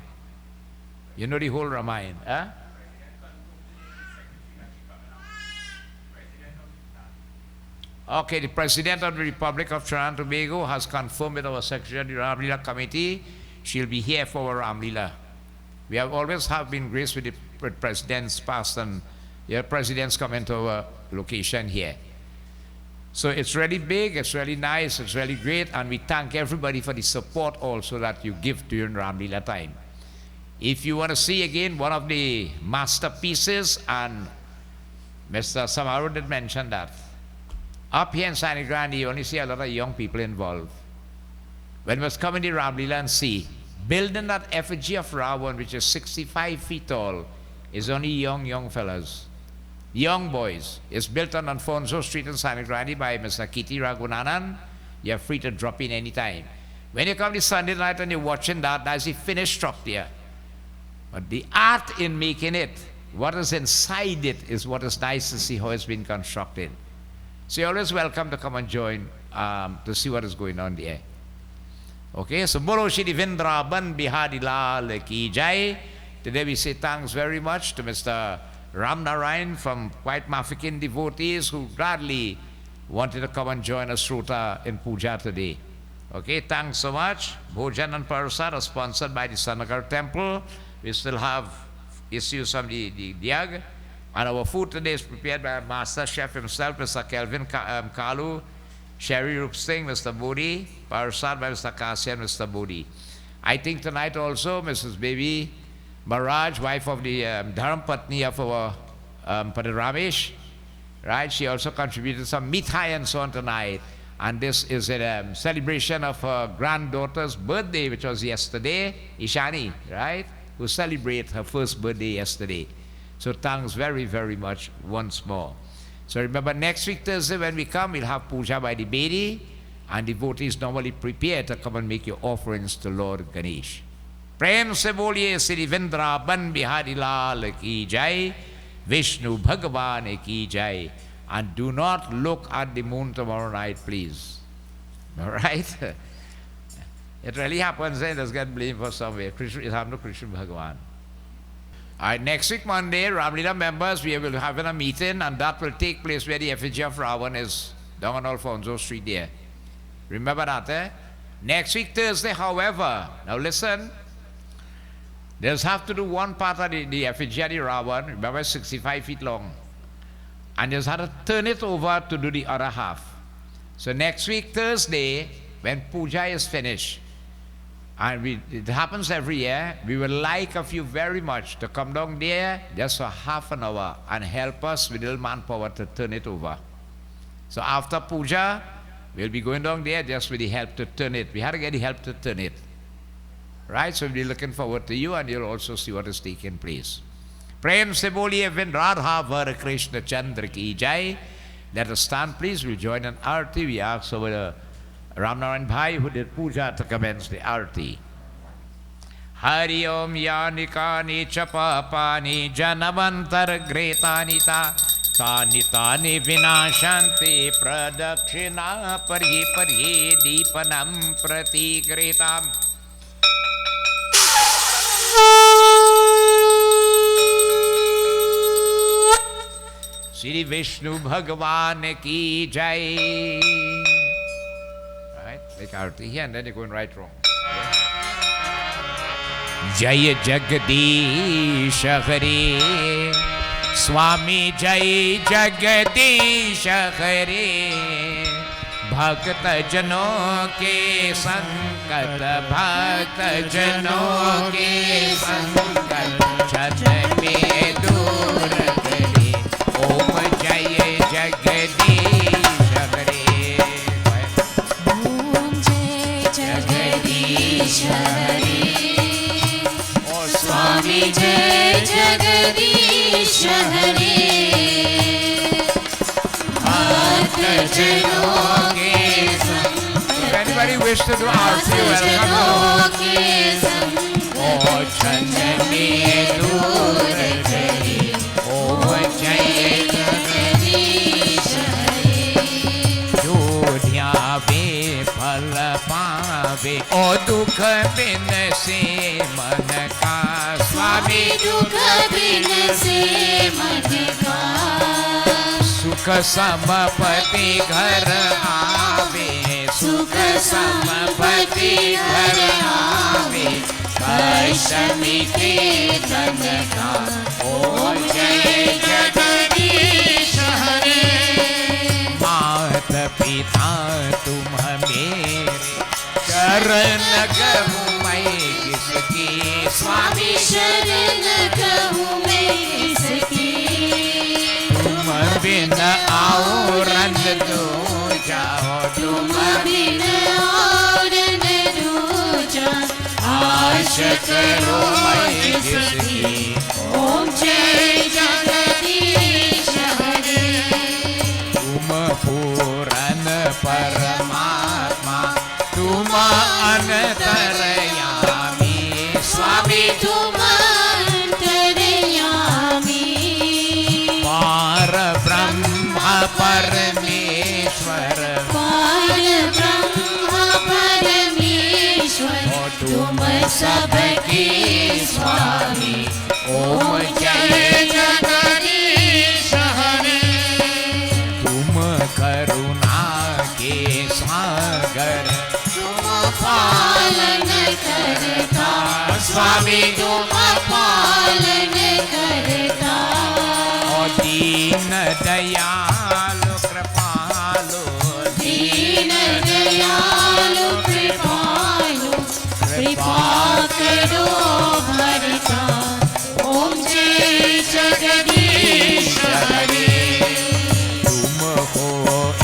Speaker 1: You know the whole Ramayana. Huh? Okay, the President of the Republic of Trinidad and Tobago has confirmed with our Secretary of the Ram Leela Committee. She'll be here for our Ram Leela. We have always been graced with the presidents past, and presidents come into our location here. So it's really big, it's really nice, it's really great, and we thank everybody for the support also that you give during Ram Leela time. If you want to see again one of the masterpieces, and Mr. Samaru did mention that, up here in Sant Nagar, you only see a lot of young people involved. When we was coming to Ram Leela and see building that effigy of Ravan, which is 65 feet tall, is only young fellas. Young boys. It's built on Alfonso Street in Santa Grande by Mr. Kitty Ragunanan. You're free to drop in anytime. When you come this Sunday night and you're watching that, that's the finished structure. But the art in making it, what is inside it, is what is nice to see how it's been constructed. So you're always welcome to come and join to see what is going on there. Okay, so Bolo Shri Vindraban Bihari Lal Ki Jai. Today we say thanks very much to Mr. Ram Narayan from White Mafican devotees who gladly wanted to come and join us in Puja today. Okay, thanks so much. Bhojan and Parasad are sponsored by the Sant Nagar Temple. We still have issues from the Diag. And our food today is prepared by Master Chef himself, Mr. Kelvin Kalu, Sherry Rup Singh, Mr. Modi, Parasad by Mr. Kasi and Mr. Modi. I think tonight also, Mrs. Baby Maraj, wife of the Dharam Patni of our Pundit Ramesh, right? She also contributed some mithai and so on tonight. And this is a celebration of her granddaughter's birthday, which was yesterday, Ishani, right? Who celebrated her first birthday yesterday. So thanks very, very much once more. So remember, next week Thursday when we come, we'll have puja by the Bedi, and devotees normally prepare to come and make your offerings to Lord Ganesh. Prem se boliye Sri Vindraban Bihari Lal ki jai, Vishnu Bhagavan ki jai. And do not look at the moon tomorrow night, please. All right? It really happens, and does get blamed for somewhere. It happened to Krishna Bhagavan. All right, next week, Monday, Ramlila members, we will have a meeting, and that will take place where the effigy of Ravan is down on Alfonso Street there. Remember that, eh? Next week, Thursday, however, now listen, there's have to do one part of the effigy of the Ravan, remember, 65 feet long. And just had to turn it over to do the other half. So next week, Thursday, when puja is finished, and it happens every year, we would like of you very much to come down there just for half an hour and help us with little manpower to turn it over. So after puja, we'll be going down there just with the help to turn it. We had to get the help to turn it. Right? So we'll be looking forward to you, and you'll also see what is taking place. Prem se boliye Radha Var Krishna Chandra ki jai. Let us stand, please. We'll join in Arti. We ask over Ram Narayan Bhai, who did puja, to commence the Arti. Hari Om Yani Kani Chapa Pani Janavantar Gretani Ta Tani Tani Vinashanti Pradakshina Parhi Parhi Deepanam Prati Gretam. Shri Vishnu Bhagavan ki jai. Right, make arti here and then you're going right wrong. Jai Jagadish Hare, Swami Jai Jagadish Hare, Bhakta Jano ke Sankat, Bhakta Jano ke Sankat, Chand me dur. Om Jai Jagadish Hare.
Speaker 2: Om Jai Jagadish Hare. Oh Swami Jai Jagadish Hare. Bhakta Jano ke Sangat.
Speaker 1: If anybody wish to do arti, welcome. Oh Chand me dur kare. Om Jai Jagadish Hare. Jo dhyave phal paave, O dukh bin se man ka.
Speaker 2: Swami dukh bin se man ka.
Speaker 1: Sukh samapati ghar aave,
Speaker 2: Sukh samapati ghar aave. Vaishnavi ke dhan ka. Om Jai Jagadish Hare.
Speaker 1: मात पिता तुम मेरे, शरण कहूँ मैं किसकी.
Speaker 2: Swami शरण कहूँ मैं किसकी.
Speaker 1: तुम बिन औरन दूजा, तुम
Speaker 2: बिन और न दूजा. करो जिसकी। ओम जय जगदीश हरे।
Speaker 1: तुम पूरन परमात्मा तुम अनंतरयामी।
Speaker 2: स्वामी तुम अंतर्यामी।
Speaker 1: पार ब्रह्म परमेश्वर
Speaker 2: पार ब्रह्म परमेश्वर तुम सबके स्वामी। ओम जय जगदीश हरे।
Speaker 1: तुम करुणा के सागर
Speaker 2: तुम पालन करता। स्वामी तुम पालन करता।
Speaker 1: और दीन दयालु कृपालु।
Speaker 2: दीन दयालु कृपालु कृपा करो भरता। ओम जय जगदीश हरे।
Speaker 1: तुम हो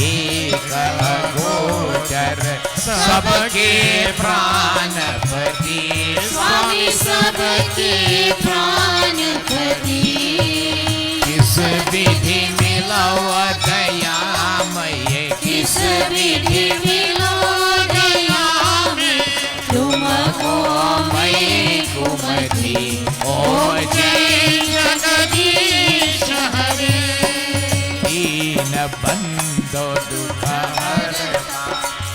Speaker 1: एक अगोचर सबके प्राणपति।
Speaker 2: स्वामी सबके प्राणपति।
Speaker 1: किस विधि मिलव दयामय।
Speaker 2: किस विधि मिलो दया में तुमको मैं कुमति। ओम जय जगदीश हरे।
Speaker 1: दीन बंधो दुख हरता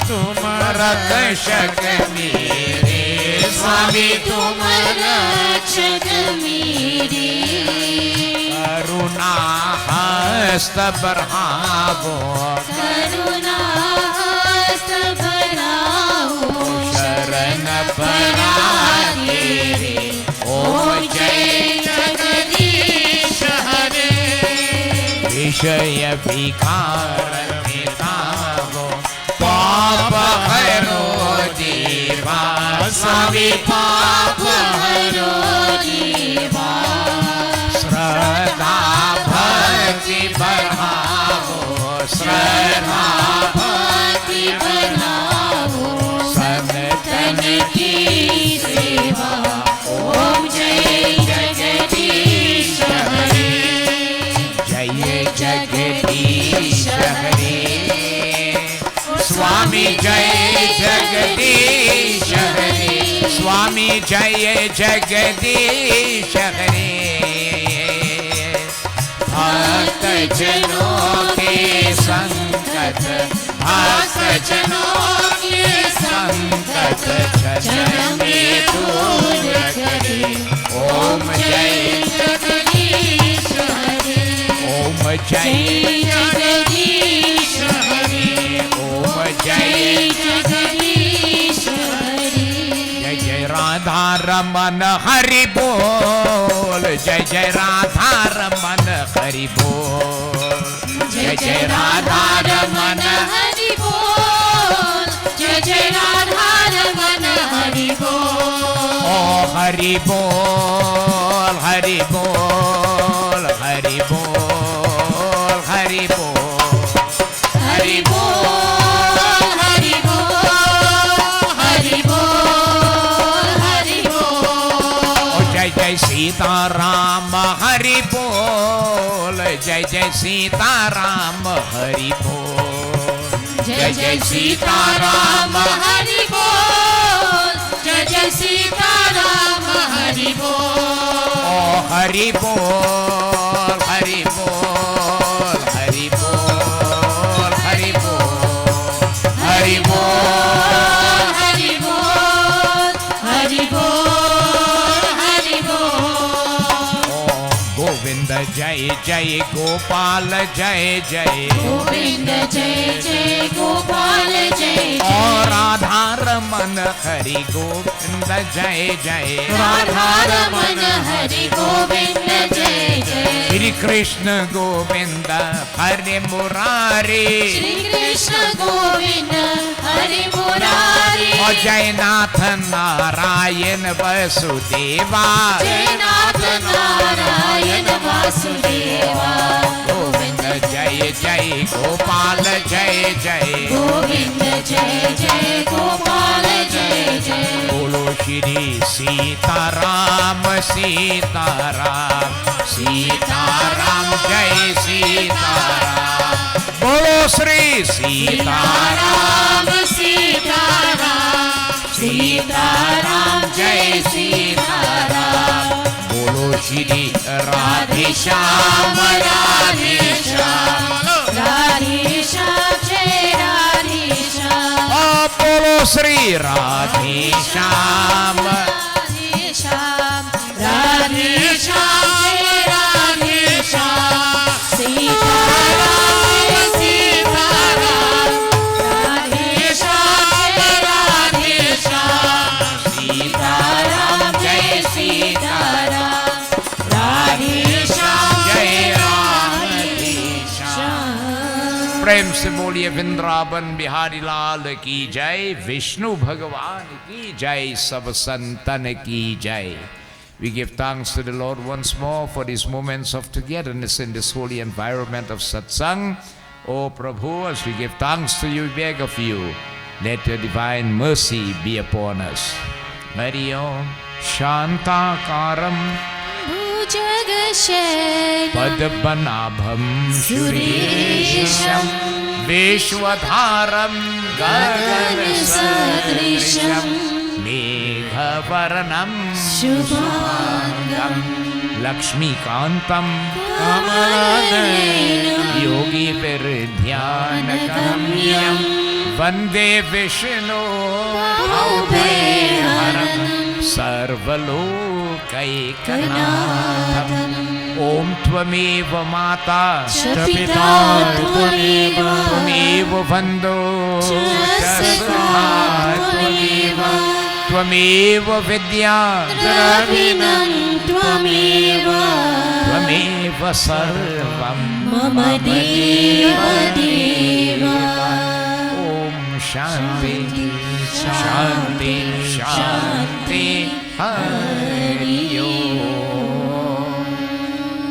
Speaker 1: तुम रक्षक मेरे।
Speaker 2: स्वामी तुम रक्षक मेरे।
Speaker 1: करुणा हस्त बढ़ावो।
Speaker 2: करुणा हस्त बढ़ाओ।
Speaker 1: शरण
Speaker 2: परागे रे। ओम जय जगदीश हरे।
Speaker 1: विषय विकार मिटावो पाप हरो जीवा।
Speaker 2: स्वामी पाप हरो जीवा।
Speaker 1: श्रद्धा भक्ति बढ़ावो।
Speaker 2: श्रद्धा भक्ति बढ़ाओ।
Speaker 1: संतन
Speaker 2: की सेवा। ओम जय जगदीश हरे।
Speaker 1: जय जगदीश हरे। स्वामी जय जगदीश हरे। स्वामी जय जगदीश हरे। भक्त जनों के संकट
Speaker 2: भक्त जनों के संकट जन में दूर करे। ओम जय जगदीश हरे।
Speaker 1: ओम जय
Speaker 2: जगदीश हरे।
Speaker 1: ओम जय
Speaker 2: जगदीश हरे।
Speaker 1: जय जय राधा रमन हरि बोल। जय जय राधा रमन हरि बोल।
Speaker 2: जय जय राधा रमन हरि बोल। जय जय राधा रमन हरि बोल।
Speaker 1: ओ हरि बोल हरि बोल हरि बोल हरि बोल।
Speaker 2: हरि बोल हरि बोल हरि बोल हरि बोल।
Speaker 1: ओ जय जय सीताराम हरि बोल। जय जय सीताराम हरि बोल।
Speaker 2: जय जय सीताराम हरि बोल। जय जय सीताराम हरि बोल।
Speaker 1: ओ हरि बोल हरि बोल हरि बोल हरि बोल हरि बोल
Speaker 2: हरि बोल हरि बोल हरि बोल।
Speaker 1: ओ गोविंद जय जय गोपाल जय जय।
Speaker 2: गोविंद जय जय गोपाल जय
Speaker 1: ओ
Speaker 2: जय।
Speaker 1: राधा रमन हरि गोविंद जय जय।
Speaker 2: राधा रमन हरि गोविंद जय जय।
Speaker 1: श्री कृष्ण गोविंद हरे मुरारी।
Speaker 2: श्री कृष्ण गोविंद हरि मुरारी।
Speaker 1: और जयनाथ नारायण वसुदेवा।
Speaker 2: जयनाथ नारायण वासुदेवा।
Speaker 1: गोविंद जय जय गोपाल जय जय
Speaker 2: गोविंद जय जय गोपाल जय जय
Speaker 1: बोलो श्री सीताराम सीताराम सीताराम जय सीताराम बोलो श्री सीताराम
Speaker 2: सीताराम सीताराम जय सीताराम
Speaker 1: बोलो श्री
Speaker 2: राधे श्याम राधे श्याम राधे श्याम जय राधे श्याम
Speaker 1: बोलो श्री राधे श्याम
Speaker 2: राधे श्याम राधे श्याम जय राधे श्याम सीताराम सीताराम राधे श्याम जय राधे श्याम सीताराम जय सीताराम राधे श्याम जय राधे श्याम।
Speaker 1: प्रेम से बोलिए वृंदावन बिहारी लाल की जय, विष्णु भगवान की जय, सब संतन की जय। We give thanks to the Lord once more for these moments of togetherness in this holy environment of satsang. O Prabhu, as we give thanks to you, we beg of you, let your divine mercy be upon us. Hari Om Shantakaram
Speaker 2: भुजगशयनं
Speaker 1: Padmanabham
Speaker 2: सुरेशं
Speaker 1: Vishwadharam
Speaker 2: गगनसदृशं
Speaker 1: Meghavarnam
Speaker 2: शुभांगं
Speaker 1: Lakshmikantam
Speaker 2: कमलनयनं
Speaker 1: Yogi Virdhyanagam Vande Vishnu Bhauveharam Sarvalokaikanatam Om Tvameva Mata
Speaker 2: Pita
Speaker 1: Tvameva Vando Tasudha Tvameva Vidya
Speaker 2: द्रविणं त्वमेव
Speaker 1: Tvameva Sarvam
Speaker 2: मम देव देव
Speaker 1: Om Shanti Shanti Shanti Hari Om।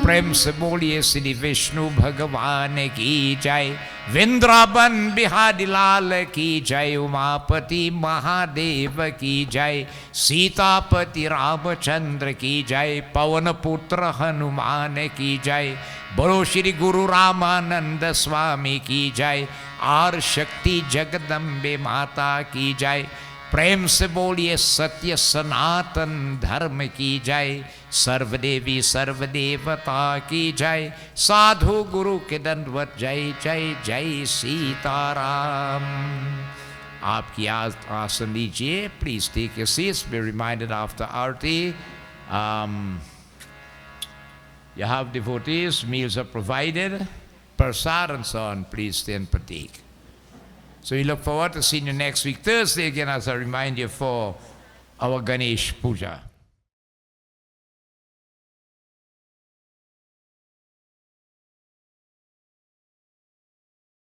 Speaker 1: प्रेम से बोलिए श्री विष्णु भगवान की जय, वृंदावन बिहारी लाल की जय, उमापति महादेव की जय, सीतापति रामचंद्र की जय, पवन पुत्र हनुमान की जय, बोलो श्री गुरु रामानंद स्वामी की जय, आर शक्ति जगदम्बे माता की जय। प्रेम से बोलिए सत्य सनातन धर्म की जय, सर्वदेवी सर्वदेवता की जय, साधु गुरु के दंडवत जय जय जय सीताराम। आपकी आसन लीजिए, please take your seats, be reminded after aarti. You have devotees, meals are provided, prasad and so on, please stay and partake. So we look forward to seeing you next week, Thursday again, as I remind you, for our Ganesh Puja.